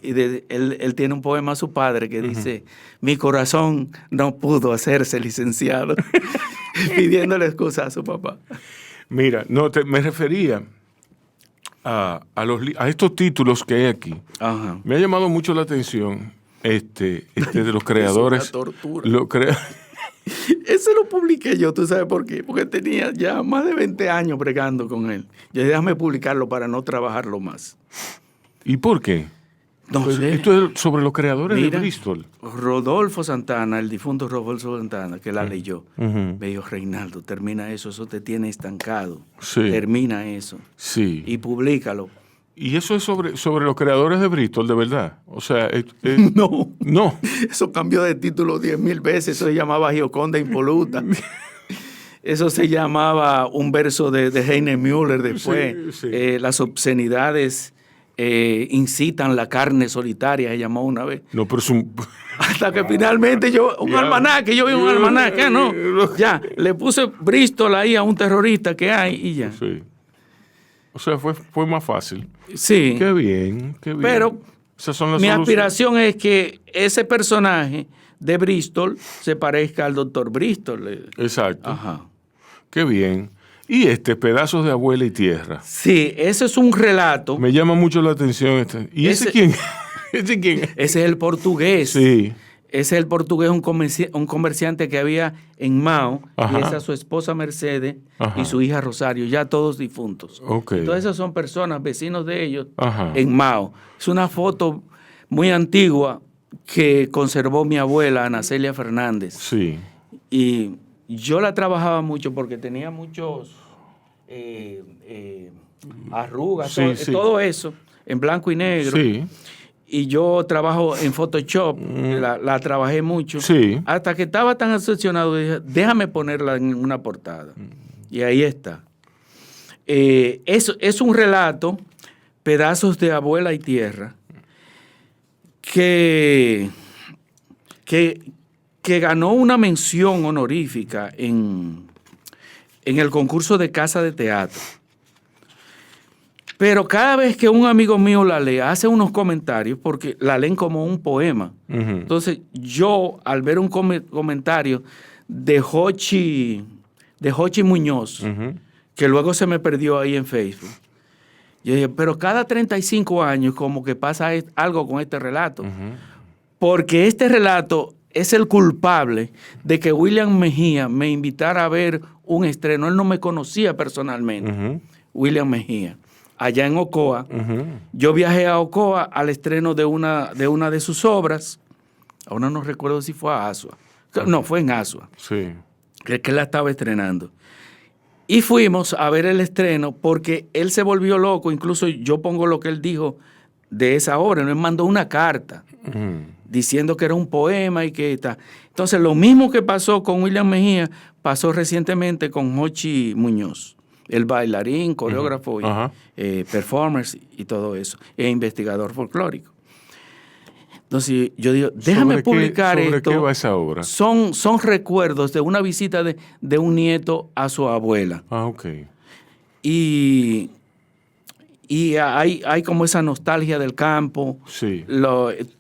Y él tiene un poema a su padre que dice, mi corazón no pudo hacerse licenciado, pidiéndole excusa a su papá. Mira, me refería a estos títulos que hay aquí. Ajá. Me ha llamado mucho la atención de los creadores. Es una tortura. Ese lo publiqué yo, ¿tú sabes por qué? Porque tenía ya más de 20 años bregando con él. Yo dije, déjame publicarlo para no trabajarlo más. ¿Y por qué? No sé. Esto es sobre los creadores Mira, de Bristol. Rodolfo Santana, el difunto Rodolfo Santana, que la leyó, Ujú. me dijo, Reinaldo, termina eso te tiene estancado. Sí. Termina eso Sí. y públicalo. Y eso es sobre los creadores de Bristol, de verdad. O sea, No, no. eso cambió de título 10,000 veces. Eso se llamaba Gioconda Impoluta. Eso se llamaba un verso de Heine Müller después. Sí, sí. Las obscenidades incitan la carne solitaria, se llamó una vez. No, pero es un... Hasta que finalmente almanaque, yo vi un almanaque, no. Ya, le puse Bristol ahí a un terrorista que hay y ya. Sí. O sea, fue más fácil. Sí. Qué bien, qué bien. Pero Esas son las mi soluciones. aspiración es que ese personaje de Bristol se parezca al doctor Bristol. Exacto. Ajá. Qué bien. Y Pedazos de Abuela y Tierra. Sí, ese es un relato. Me llama mucho la atención. ¿Y ese quién? ¿Ese quién? Ese es el portugués. Sí. Ese es el portugués, un comerciante que había en Mao, Ajá. y esa su esposa Mercedes Ajá. y su hija Rosario, ya todos difuntos. Ok. Entonces esas son personas, vecinos de ellos, Ajá. en Mao. Es una foto muy antigua que conservó mi abuela, Ana Celia Fernández. Sí. Y yo la trabajaba mucho porque tenía muchos arrugas, Sí, sí. todo eso, en blanco y negro. Sí. Y yo trabajo en Photoshop, la trabajé mucho. Sí. Hasta que estaba tan obsesionado, dije, déjame ponerla en una portada. Y ahí está. Es un relato, Pedazos de Abuela y Tierra, que ganó una mención honorífica en el concurso de Casa de Teatro. Pero cada vez que un amigo mío la lee, hace unos comentarios, porque la leen como un poema. Ujú. Entonces, yo, al ver un comentario de Jochi Muñoz, Ujú. que luego se me perdió ahí en Facebook, yo dije, pero cada 35 años como que pasa algo con este relato. Porque este relato es el culpable de que William Mejía me invitara a ver un estreno. Él no me conocía personalmente, Ujú. William Mejía, allá en Ocoa. Ujú. Yo viajé a Ocoa al estreno de una de sus obras. Ahora no recuerdo si fue a Asua. No, fue en Asua, Sí. que él la estaba estrenando. Y fuimos a ver el estreno porque él se volvió loco. Incluso yo pongo lo que él dijo de esa obra. Él mandó una carta Ujú. diciendo que era un poema y que está. Entonces, lo mismo que pasó con William Mejía, pasó recientemente con Jochi Muñoz, el bailarín, coreógrafo, y, Ajá. performer y todo eso, e investigador folclórico. Entonces, yo digo, déjame publicar ¿Sobre esto. qué va esa obra? Son recuerdos de una visita de un nieto a su abuela. Ah, ok. Y hay como esa nostalgia del campo, Sí.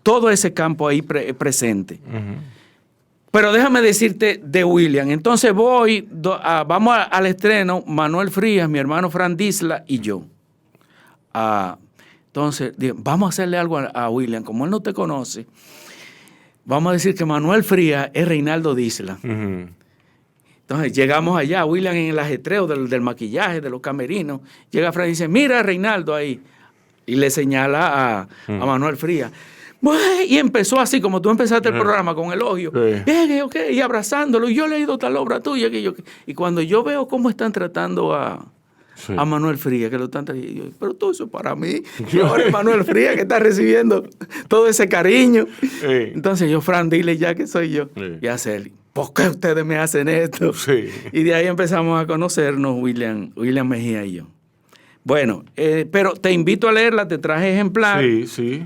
todo ese campo ahí presente. Ujú. Pero déjame decirte de William. Entonces vamos al estreno, Manuel Frías, mi hermano Fran Disla y yo. Entonces, vamos a hacerle algo a William. Como él no te conoce, vamos a decir que Manuel Frías es Reinaldo Disla. Ujú. Entonces llegamos allá, William en el ajetreo del maquillaje, de los camerinos. Llega Fran y dice, mira a Reinaldo ahí. Y le señala a Manuel Frías. Y empezó así, como tú empezaste el programa, con elogio. Sí. Bien, ok, y abrazándolo. Y yo he leído tal obra tuya. Y cuando yo veo cómo están tratando a Manuel Frías, que lo están trayendo, pero todo eso es para mí. Y ahora es Manuel Frías que está recibiendo todo ese cariño. Sí. Entonces yo, Fran, dile ya que soy yo. Sí. Y hacer, ¿por qué ustedes me hacen esto? Sí. Y de ahí empezamos a conocernos, William Mejía y yo. Bueno, pero te invito a leerla, te traje ejemplar Sí.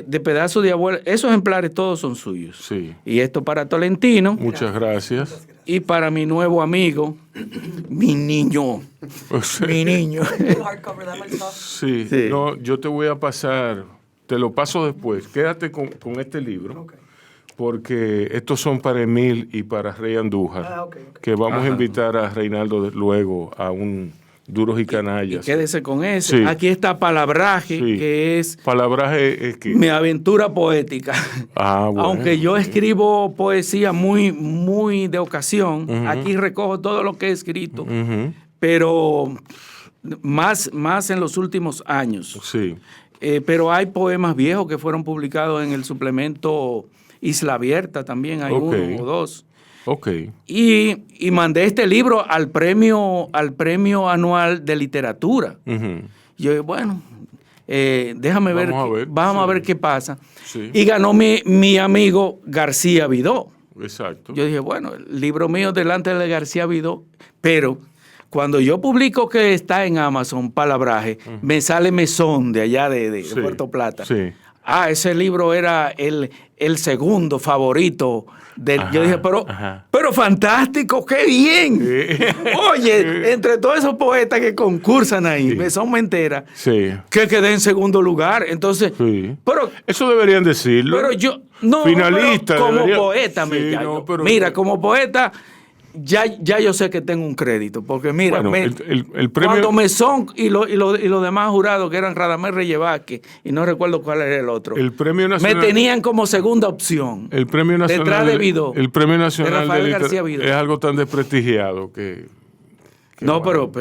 de pedazos de abuela. Esos ejemplares todos son suyos. Sí. Y esto para Tolentino Muchas gracias. y para mi nuevo amigo, mi niño. Mi niño. El hardcover, dame el soft. Sí. Sí. No, yo te voy a pasar, te lo paso después. Quédate con este libro. Ok. Porque estos son para Emil y para Rey Andújar, Ah, ok. que vamos a invitar a Reinaldo luego a un Duros y Canallas. Quédese con ese. Sí. Aquí está Palabraje, Sí. que es Palabraje es que... mi aventura poética. Ah, bueno. Aunque yo escribo poesía muy de ocasión, aquí recojo todo lo que he escrito, Ujú. pero más en los últimos años. Sí. Pero hay poemas viejos que fueron publicados en el suplemento Isla Abierta, también hay Ok. uno o dos. Ok. Y mandé este libro al premio anual de literatura. Ujú. Yo, bueno, déjame ver, vamos a ver qué pasa. Sí. Y ganó mi amigo García Vidó. Exacto. Yo dije, bueno, el libro mío delante de García Vidó, pero cuando yo publico que está en Amazon, Palabraje, me sale Mesón de allá de Sí. Puerto Plata. Sí. Ah, ese libro era el segundo favorito. Yo dije, pero fantástico, qué bien. Oye, entre todos esos poetas que concursan ahí, Sí. Mesón me entera Sí. que quedé en segundo lugar. Entonces, Sí. pero Eso deberían decirlo. pero yo, no, Finalista, pero como debería- poeta, Sí, ya no, yo- pero- mira, como poeta, ya yo sé que tengo un crédito, porque mira, Bueno, el premio... cuando Mesón y los demás jurados, que eran Radamés Reyes Vázquez, y no recuerdo cuál era el otro, El premio nacional... me tenían como segunda opción. El premio nacional... Detrás de Vidó. El premio nacional De Rafael literatura García Vidó. es algo tan desprestigiado que No, bueno.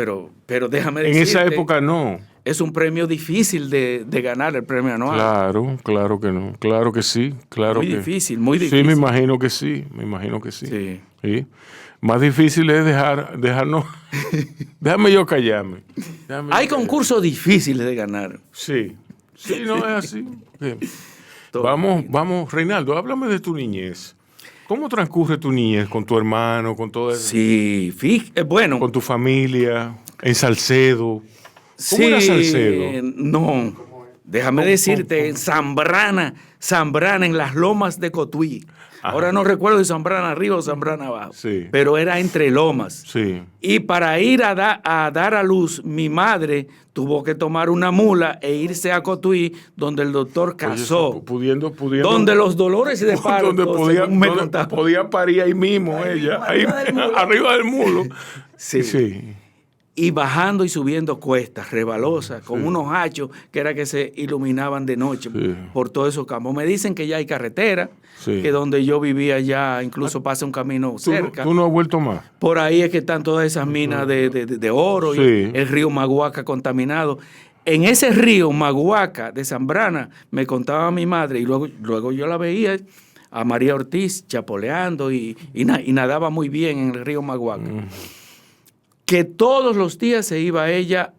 pero déjame En decirte, esa época no. es un premio difícil de ganar, el premio anual. Claro que no. Claro que sí. Claro Muy que... difícil, muy Sí, difícil. me imagino que sí. Me imagino que sí. Sí. Sí. Más difícil es dejarnos... Déjame yo callarme. Hay concursos difíciles de ganar. Sí. Sí, no es así. Sí. Todo. Vamos, Reinaldo, háblame de tu niñez. ¿Cómo transcurre tu niñez con tu hermano, con todo eso? Sí, bueno. Con tu familia, en Salcedo. ¿Cómo Sí, era Salcedo? no. Déjame decirte, en Zambrana, en las lomas de Cotuí. Ajá. Ahora no recuerdo si Zambrana arriba o Zambrana abajo. Sí. Pero era entre lomas. Sí. Y para ir a dar a luz, mi madre tuvo que tomar una mula e irse a Cotuí, donde el doctor casó. Oye, pudiendo. Donde los dolores de parto, donde según me donde contaban. podía parir ahí mismo ella, ahí, arriba del mulo. Sí. Y bajando y subiendo cuestas rebalosas, con unos hachos que era que se iluminaban de noche Sí. por todos esos campos. Me dicen que ya hay carretera, Sí. que donde yo vivía ya incluso pasa un camino cerca. ¿Tú no has vuelto más? Por ahí es que están todas esas minas de oro Sí. y el río Maguaca contaminado. En ese río Maguaca de Zambrana me contaba mi madre y luego yo la veía a María Ortiz chapoleando y nadaba muy bien en el río Maguaca. Que todos los días se iba ella,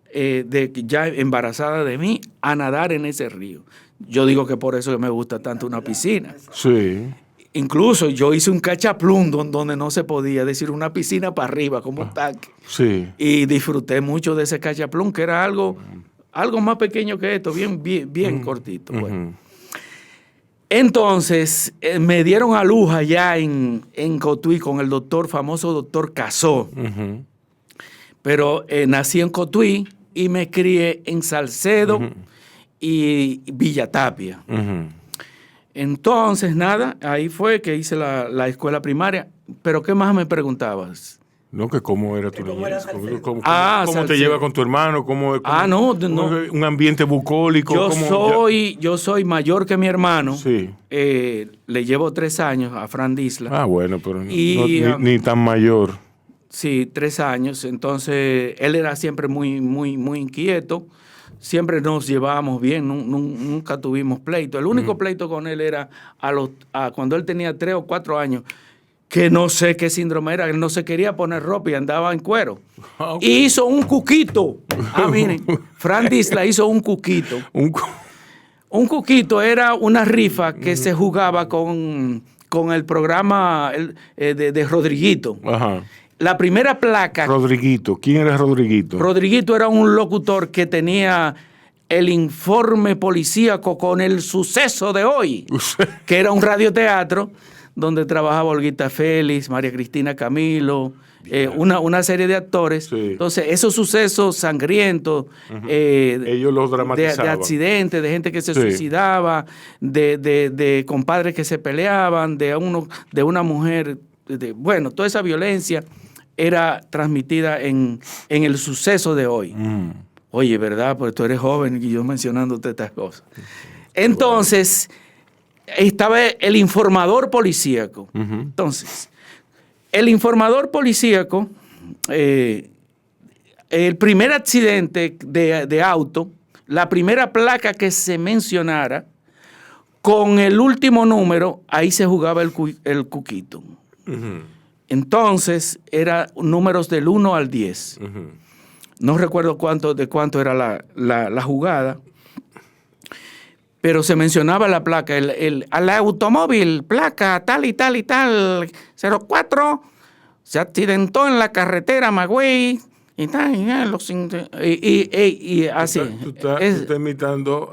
ya embarazada de mí, a nadar en ese río. Yo digo que por eso que me gusta tanto una piscina. Sí. Incluso yo hice un cachaplum donde no se podía, es decir, una piscina para arriba, como un tanque. Sí. Y disfruté mucho de ese cachaplum, que era algo más pequeño que esto, bien cortito. Bueno. Ujú. Entonces, me dieron a luz allá en Cotuí con el famoso doctor Casó. Ujú. Pero nací en Cotuí y me crié en Salcedo y Villa Tapia. Ujú. Entonces, nada, ahí fue que hice la escuela primaria. Pero ¿qué más me preguntabas? No, que cómo era tu cómo era niñez, Salcedo. cómo te Salcedo. llevas con tu hermano, cómo No. un ambiente bucólico. Yo soy mayor que mi hermano. Sí. Le llevo 3 años a Fran Disla. Ah, bueno, pero Y, ni tan mayor. Sí, 3 años. Entonces, él era siempre muy inquieto. Siempre nos llevábamos bien, nunca tuvimos pleito. El único pleito con él era cuando él tenía 3 o 4 años, que no sé qué síndrome era, él no se quería poner ropa y andaba en cuero. Ah, ok. Y hizo un cuquito. Miren, Fran Disla hizo un cuquito. Un cuquito era una rifa que se jugaba con el programa de Rodriguito. Ajá. la primera placa. Rodriguito. ¿Quién era Rodriguito? Rodriguito era un locutor que tenía el informe policíaco con el suceso de hoy, que era un radioteatro donde trabajaba Olguita Félix, María Cristina Camilo, una serie de actores. Sí. Entonces, esos sucesos sangrientos, ellos los dramatizaban. de accidentes, de gente que se suicidaba, de compadres que se peleaban, de una mujer, bueno, toda esa violencia era transmitida en el suceso de hoy. Oye, ¿verdad? Pues tú eres joven y yo mencionándote estas cosas. Entonces, estaba el informador policíaco. Entonces, el informador policíaco, el primer accidente de auto, la primera placa que se mencionara, con el último número, ahí se jugaba el cuquito. Entonces, eran números del 1 al 10. No recuerdo de cuánto era la jugada, pero se mencionaba la placa, al automóvil, placa tal y tal y tal, 04, se accidentó en la carretera Magüey, y así. Tú estás imitando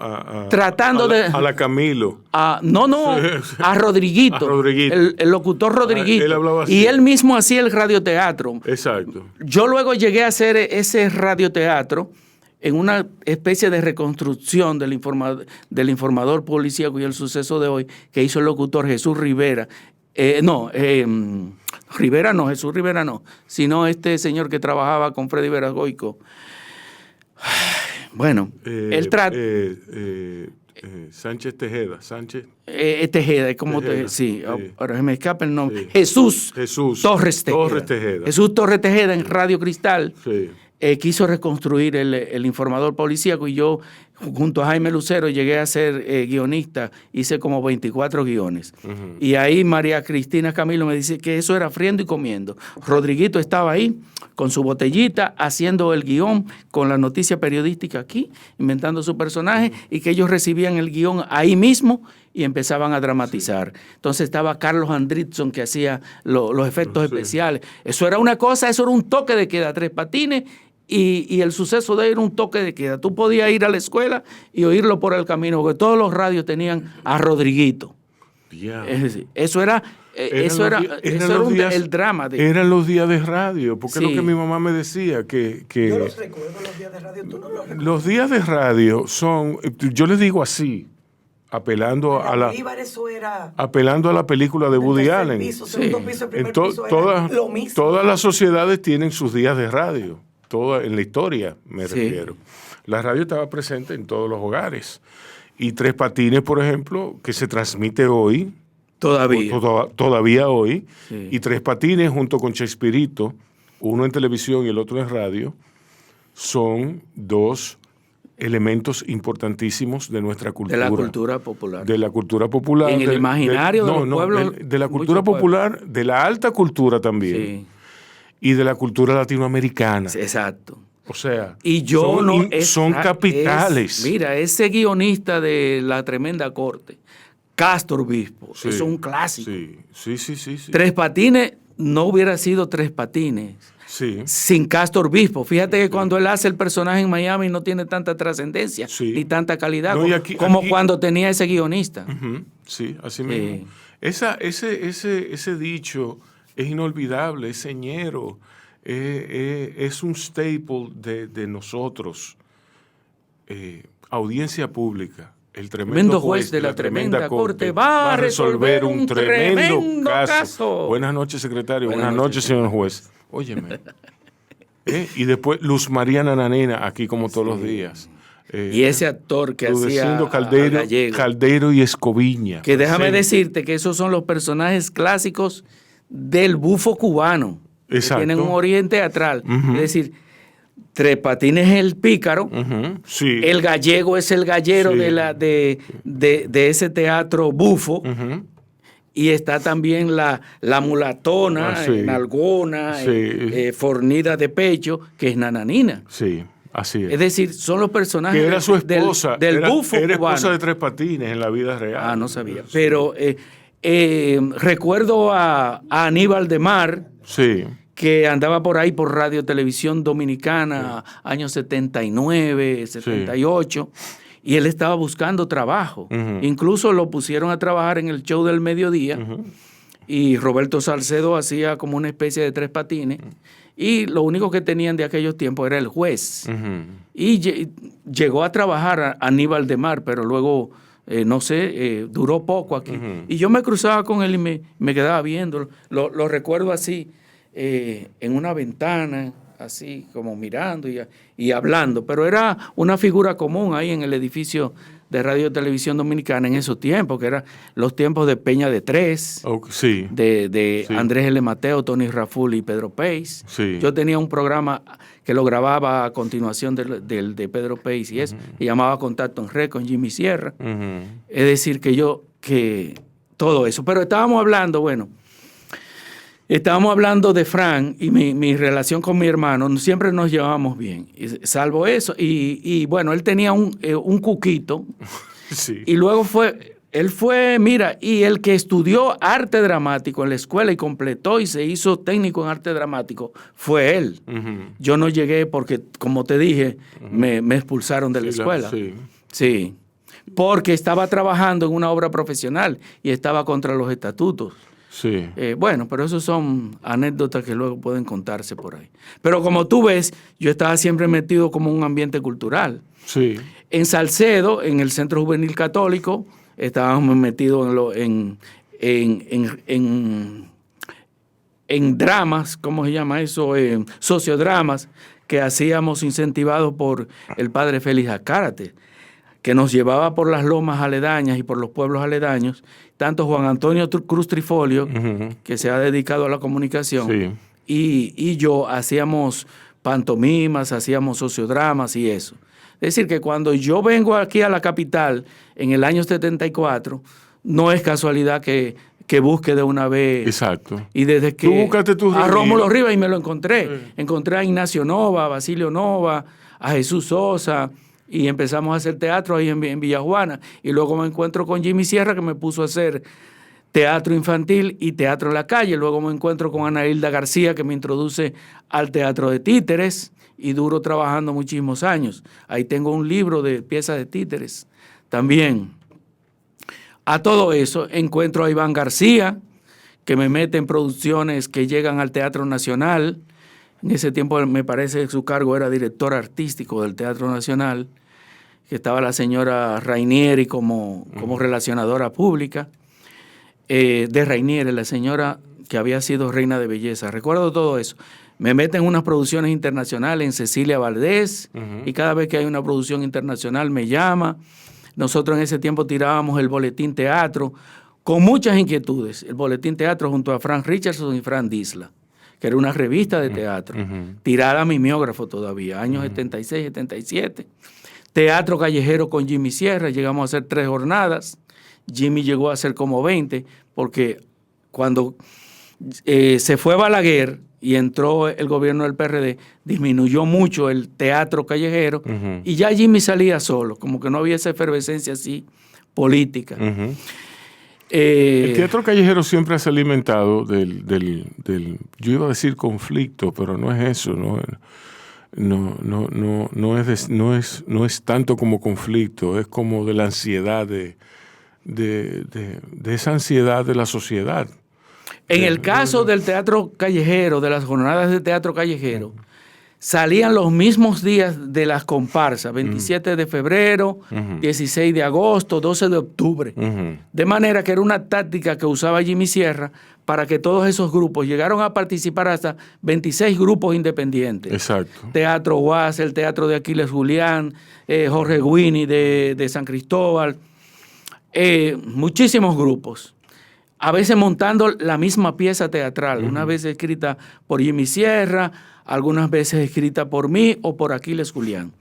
tratando a la Camilo. No, a Rodriguito. A Rodriguito. El locutor Rodriguito. Él hablaba así. Y él mismo hacía el radioteatro. Exacto. Yo luego llegué a hacer ese radioteatro en una especie de reconstrucción del informador policíaco y el suceso de hoy que hizo el locutor Jesús Rivera. Jesús Rivera no, sino este señor que trabajaba con Freddy Veragoico. Bueno, el trato. Sánchez Tejeda. Tejeda, es como Tejeda, sí, sí. ahora se me escapa el nombre. Sí. Jesús Torres Tejeda. Jesús Torres Tejeda en Radio Cristal. Sí. Quiso reconstruir el informador policíaco y yo, junto a Jaime Lucero, llegué a ser guionista, hice como 24 guiones. Y ahí María Cristina Camilo me dice que eso era friendo y comiendo. Rodriguito estaba ahí con su botellita haciendo el guión con la noticia periodística aquí, inventando su personaje, y que ellos recibían el guión ahí mismo y empezaban a dramatizar. Entonces estaba Carlos Andritzson que hacía los efectos especiales. Eso era una cosa, eso era un toque de queda, Tres Patines. Y el suceso de él era un toque de queda. Tú podías ir a la escuela y oírlo por el camino, porque todos los radios tenían a Rodriguito. Es decir, eso era el drama. Eran los días de radio, porque es lo que mi mamá me decía. Yo los recuerdo, los días de radio, tú no los recuerdas. Los días de radio son, yo les digo así, apelando a la película de Woody Allen. Todas las sociedades tienen sus días de radio. En la historia me refiero. La radio estaba presente en todos los hogares. Y Tres Patines, por ejemplo, que se transmite hoy. Todavía hoy. Sí. Y Tres Patines junto con Chespirito, uno en televisión y el otro en radio, son dos elementos importantísimos de nuestra cultura. De la cultura popular. De la cultura popular. En el imaginario de los pueblos. De la cultura popular, de la alta cultura también. Sí. Y de la cultura latinoamericana. Exacto. O sea, y son capitales. Mira, ese guionista de La Tremenda Corte, Castro Obispo, eso es un clásico. Sí. Tres Patines no hubiera sido Tres Patines sin Castro Obispo. Fíjate que cuando él hace el personaje en Miami no tiene tanta trascendencia ni tanta calidad como cuando tenía ese guionista. Sí, así mismo. Ese dicho es inolvidable, es señero, es un staple de nosotros. Audiencia pública. El tremendo juez de la tremenda corte va a resolver un tremendo caso. Buenas noches, secretario. Buenas noches, señor juez. Óyeme. Y después Luz María Nananina, aquí como todos los días. Y ese actor que hacía Caldeiro y Escoviña. Que déjame decirte que esos son los personajes clásicos del bufo cubano. Exacto. Que tienen un oriente teatral. Es decir, Tres Patines es el pícaro, el gallego es el gallero de ese teatro bufo, y está también la mulatona, nalgona, fornida de pecho, que es Nananina. Sí, así es. Es decir, son los personajes que era su esposa, del bufo era cubano. Esposa de Tres Patines en la vida real. No sabía. Pero recuerdo a Aníbal de Mar, que andaba por ahí por Radio Televisión Dominicana, años 79, 78, y él estaba buscando trabajo. Incluso lo pusieron a trabajar en el show del mediodía, y Roberto Salcedo hacía como una especie de 3 patines, y lo único que tenían de aquellos tiempos era el juez. Y llegó a trabajar a Aníbal de Mar, pero luego, no sé, duró poco aquí. Y yo me cruzaba con él y me quedaba viendo. Lo recuerdo así, en una ventana, así como mirando y hablando, pero era una figura común ahí en el edificio de Radio y Televisión Dominicana en esos tiempos, que eran los tiempos de Peña de Tres, de Andrés L. Mateo, Tony Raful y Pedro Peis. Yo tenía un programa que lo grababa a continuación del de Pedro Peis y eso, y llamaba Contacto en Red con Jimmy Sierra. Es decir, que todo eso. Pero estábamos hablando de Fran y mi relación con mi hermano, siempre nos llevábamos bien, salvo eso. Y bueno, él tenía un cuquito, y luego él fue, y el que estudió arte dramático en la escuela y completó y se hizo técnico en arte dramático fue él. Yo no llegué porque, como te dije, me expulsaron de la escuela. Sí, porque estaba trabajando en una obra profesional y estaba contra los estatutos. Bueno, pero eso son anécdotas que luego pueden contarse por ahí. Pero como tú ves, yo estaba siempre metido como en un ambiente cultural. En Salcedo, en el Centro Juvenil Católico, estábamos metidos en dramas, ¿cómo se llama eso? Sociodramas que hacíamos incentivados por el padre Félix Azcárate, que nos llevaba por las lomas aledañas y por los pueblos aledaños, tanto Juan Antonio Cruz Trifolio, que se ha dedicado a la comunicación, y yo hacíamos pantomimas, hacíamos sociodramas y eso. Es decir, que cuando yo vengo aquí a la capital en el año 74, no es casualidad que busque de una vez. Exacto. Y desde que tú buscaste a Rómulo Rivas y me lo encontré. Encontré a Ignacio Nova, a Basilio Nova, a Jesús Sosa, y empezamos a hacer teatro ahí en Villajuana. Y luego me encuentro con Jimmy Sierra, que me puso a hacer teatro infantil y teatro en la calle. Luego me encuentro con Ana Hilda García, que me introduce al teatro de títeres, y duro trabajando muchísimos años. Ahí tengo un libro de piezas de títeres también. A todo eso encuentro a Iván García, que me mete en producciones que llegan al Teatro Nacional. En ese tiempo me parece que su cargo era director artístico del Teatro Nacional, que estaba la señora Rainieri como relacionadora pública. De Rainieri, la señora que había sido reina de belleza. Recuerdo todo eso. Me meten en unas producciones internacionales en Cecilia Valdés, y cada vez que hay una producción internacional me llama. Nosotros en ese tiempo tirábamos el Boletín Teatro con muchas inquietudes. El Boletín Teatro junto a Frank Richardson y Fran Disla, que era una revista de teatro, tirada a mimeógrafo todavía, años 76, 77. Teatro callejero con Jimmy Sierra, llegamos a hacer 3 jornadas. Jimmy llegó a hacer como 20, porque cuando se fue Balaguer y entró el gobierno del PRD, disminuyó mucho el teatro callejero, y ya Jimmy salía solo, como que no había esa efervescencia así política. El teatro callejero siempre se ha alimentado del yo iba a decir conflicto, pero no es eso, no es tanto como conflicto, es como de la ansiedad, de esa ansiedad de la sociedad. En el caso del teatro callejero, de las jornadas de teatro callejero, salían los mismos días de las comparsas, 27 de febrero, 16 de agosto, 12 de octubre. De manera que era una táctica que usaba Jimmy Sierra para que todos esos grupos llegaron a participar hasta 26 grupos independientes. Exacto. Teatro Guas, el Teatro de Aquiles Julián, Jorge Guini de San Cristóbal, muchísimos grupos. A veces montando la misma pieza teatral, una vez escrita por Jimmy Sierra, algunas veces escrita por mí o por Aquiles Julián.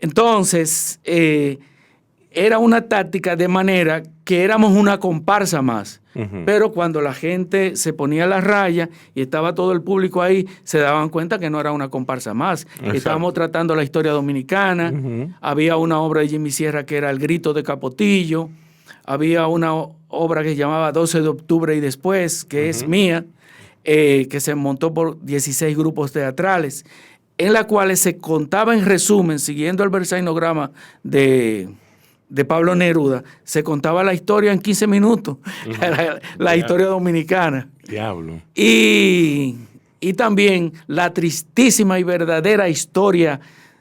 Entonces, era una táctica de manera que éramos una comparsa más, pero cuando la gente se ponía a la raya y estaba todo el público ahí, se daban cuenta que no era una comparsa más. Exacto. Estábamos tratando la historia dominicana, había una obra de Jimmy Sierra que era El Grito de Capotillo, había una obra que se llamaba 12 de octubre y después, que es mía. que se montó por 16 grupos teatrales, en la cuales se contaba en resumen, siguiendo el versainograma de Pablo Neruda, se contaba la historia en 15 minutos, la historia dominicana. Diablo. Y también la tristísima y verdadera historia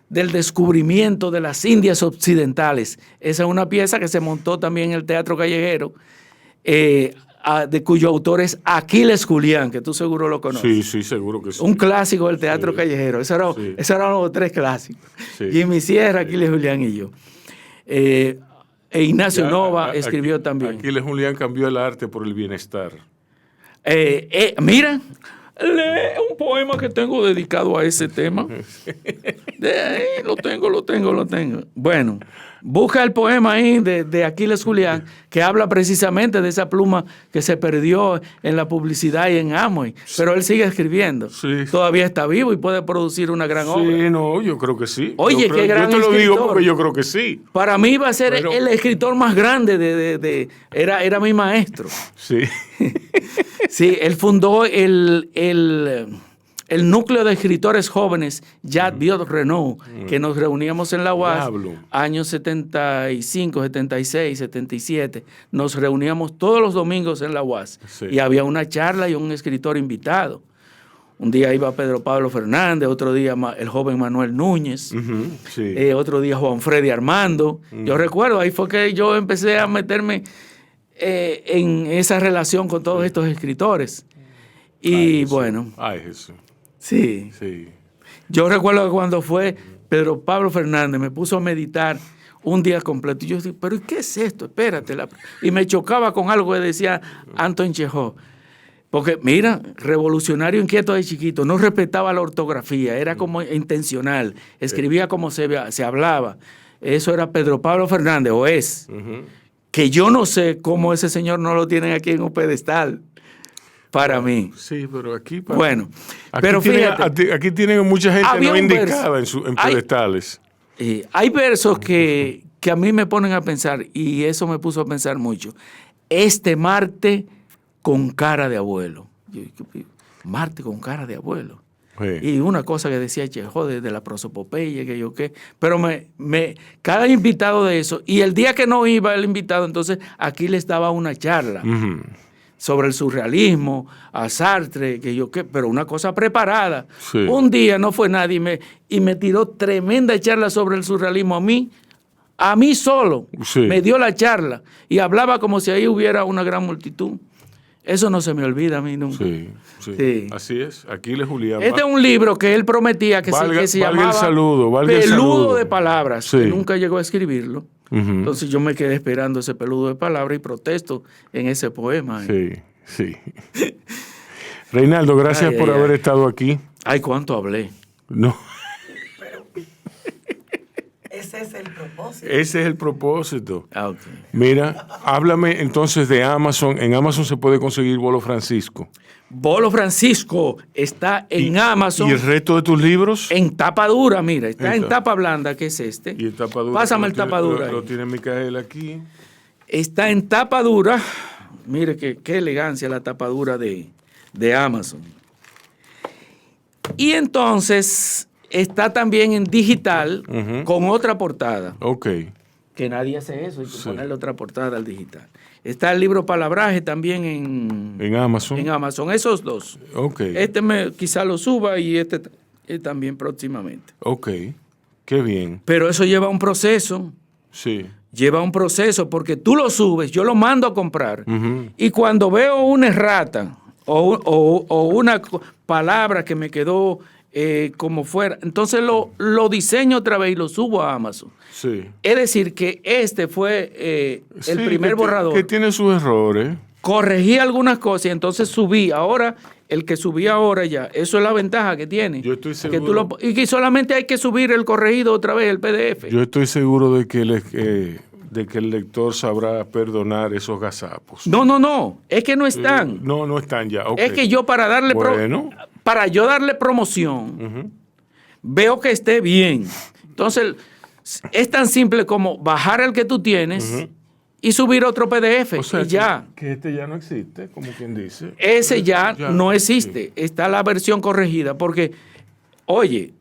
del descubrimiento de las Indias Occidentales. Esa es una pieza que se montó también en el Teatro Callejero, de cuyo autor es Aquiles Julián, que tú seguro lo conoces. Sí, seguro que sí. Un clásico del Teatro Callejero. Esos eran los 3 clásicos. Sí. Jimmy Sierra, Aquiles Julián y yo. Ignacio Nova escribió también. Aquiles Julián cambió el arte por el bienestar. Mira, lee un poema que tengo dedicado a ese tema. Lo tengo. Bueno, busca el poema ahí de Aquiles Julián, que habla precisamente de esa pluma que se perdió en la publicidad y en Amway. Pero él sigue escribiendo. Sí. Todavía está vivo y puede producir una gran obra. Sí, no, yo creo que sí. Oye, qué gran escritor. Yo te lo digo porque yo creo que sí. Para mí va a ser el escritor más grande era mi maestro. Sí. Sí, él fundó el núcleo de escritores jóvenes, Jacques Biot Renaud, que nos reuníamos en la UAS, años 75, 76, 77. Nos reuníamos todos los domingos en la UAS y había una charla y un escritor invitado. Un día iba Pedro Pablo Fernández, otro día el joven Manuel Núñez, otro día Juan Freddy Armando. Yo recuerdo, ahí fue que yo empecé a meterme en esa relación con todos estos escritores. Y bueno. Ay, Jesús. Sí. Yo recuerdo que cuando fue Pedro Pablo Fernández, me puso a meditar un día completo. Y yo dije, ¿pero qué es esto? Espérate. Y me chocaba con algo que decía Anton Chekhov. Porque, mira, revolucionario inquieto de chiquito, no respetaba la ortografía, era como intencional, escribía como se hablaba. Eso era Pedro Pablo Fernández, o es. Que yo no sé cómo ese señor no lo tienen aquí en un pedestal. Para mí. Sí, pero aquí... Bueno, aquí pero fíjate... Aquí tienen mucha gente no indicada en pedestales. Hay versos que a mí me ponen a pensar, y eso me puso a pensar mucho. Marte con cara de abuelo. Marte con cara de abuelo. Sí. Y una cosa que decía Chekhov de la prosopopeya, que yo qué. Pero cada invitado de eso, y el día que no iba el invitado, entonces aquí les daba una charla sobre el surrealismo, a Sartre, que yo qué, pero una cosa preparada. Sí. Un día no fue nadie y me tiró tremenda charla sobre el surrealismo a mí solo. Sí. Me dio la charla y hablaba como si ahí hubiera una gran multitud. Eso no se me olvida a mí nunca. Sí. Así es. Aquiles Julián. Este es un libro que él prometía que se llamaba Peludo de Palabras, que nunca llegó a escribirlo. Entonces yo me quedé esperando ese peludo de palabras y protesto en ese poema. Sí. Reinaldo, gracias por haber estado aquí. Ay, ¿cuánto hablé? No. Ese es el propósito. Ese es el propósito. Okay. Mira, háblame entonces de Amazon. En Amazon se puede conseguir Bolo Francisco. Bolo Francisco está en Amazon. ¿Y el resto de tus libros? En tapa dura, mira. Está en tapa blanda, que es este. ¿Y en tapa dura? Pásame el tapa dura. Lo tiene Micaela aquí. Está en tapa dura. Mire qué elegancia la tapa dura de Amazon. Y entonces está también en digital con otra portada. Ok. Que nadie hace eso, hay que ponerle otra portada al digital. Está el libro Palabraje también en Amazon. En Amazon, esos dos. Ok. Quizá lo suba y este también próximamente. Ok, qué bien. Pero eso lleva un proceso. Sí. Lleva un proceso porque tú lo subes, yo lo mando a comprar y cuando veo una errata o una palabra que me quedó como fuera, entonces lo diseño otra vez y lo subo a Amazon. Sí. Es decir, que este fue el primer borrador. Que tiene sus errores. Corregí algunas cosas y entonces subí. Ahora, el que subí ahora ya, eso es la ventaja que tiene. Yo estoy seguro. Y que solamente hay que subir el corregido otra vez, el PDF. Yo estoy seguro de que el lector sabrá perdonar esos gazapos. No. Es que no están. No están ya. Okay. Es que yo para darle promoción, veo que esté bien. Entonces, es tan simple como bajar el que tú tienes y subir otro PDF O sea, y ya. que este ya no existe, como quien dice. Ese ya no existe. Está la versión corregida porque, oye,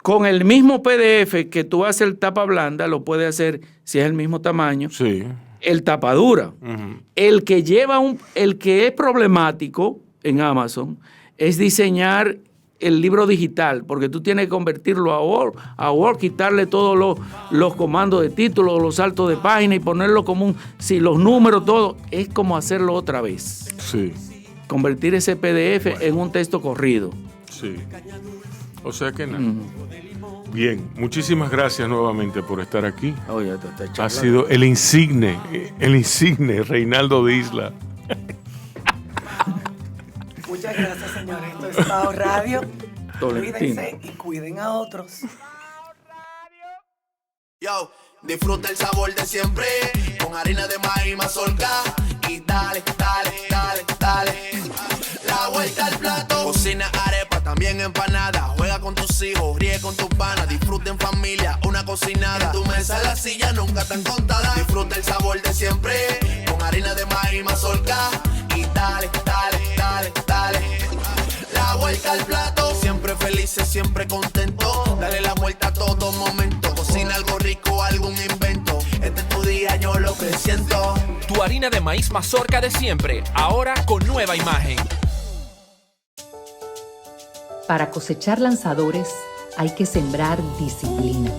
con el mismo PDF que tú haces el tapa blanda, lo puedes hacer, si es el mismo tamaño, Sí. el tapa dura. El que es problemático en Amazon es diseñar el libro digital, porque tú tienes que convertirlo a Word, quitarle todos los comandos de título, los saltos de página y ponerlo como los números, todo. Es como hacerlo otra vez. Sí. Convertir ese PDF en un texto corrido. Sí. O sea que nada. Bien, muchísimas gracias nuevamente por estar aquí. Oye, Ha sido el insigne Reinaldo de Isla. Muchas gracias, señores. Esto es Bao Radio. Tolentino. Cuídense y cuiden a otros. Yo, disfruta el sabor de siempre con harina de maíz mazorca y dale, dale, dale, dale. La vuelta al plato. Cocina arepa, también empanada. Juega con tus hijos, ríe con tus panas. Disfruta en familia, una cocinada. En tu mesa la silla nunca tan contada. Disfruta el sabor de siempre con harina de maíz mazorca y dale, dale, dale, dale. La vuelta al plato. Siempre felices, siempre contento. Dale la vuelta a todo momento. Cocina algo rico, algún invento. Este es tu día, yo lo que siento. Tu harina de maíz mazorca de siempre, ahora con nueva imagen. Para cosechar lanzadores hay que sembrar disciplina.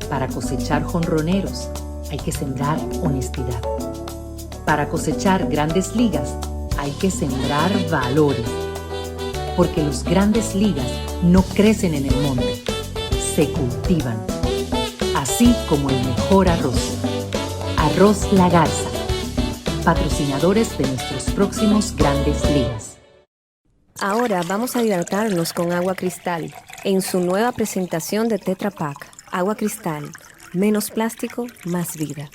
Para cosechar jonroneros hay que sembrar honestidad. Para cosechar grandes ligas hay que sembrar valores. Porque los grandes ligas no crecen en el monte, se cultivan. Así como el mejor arroz. Arroz La Garza, patrocinadores de nuestros próximos grandes ligas. Ahora vamos a hidratarnos con agua cristal en su nueva presentación de Tetra Pak. Agua cristal, menos plástico, más vida.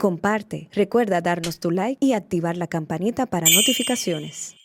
Comparte, recuerda darnos tu like y activar la campanita para notificaciones.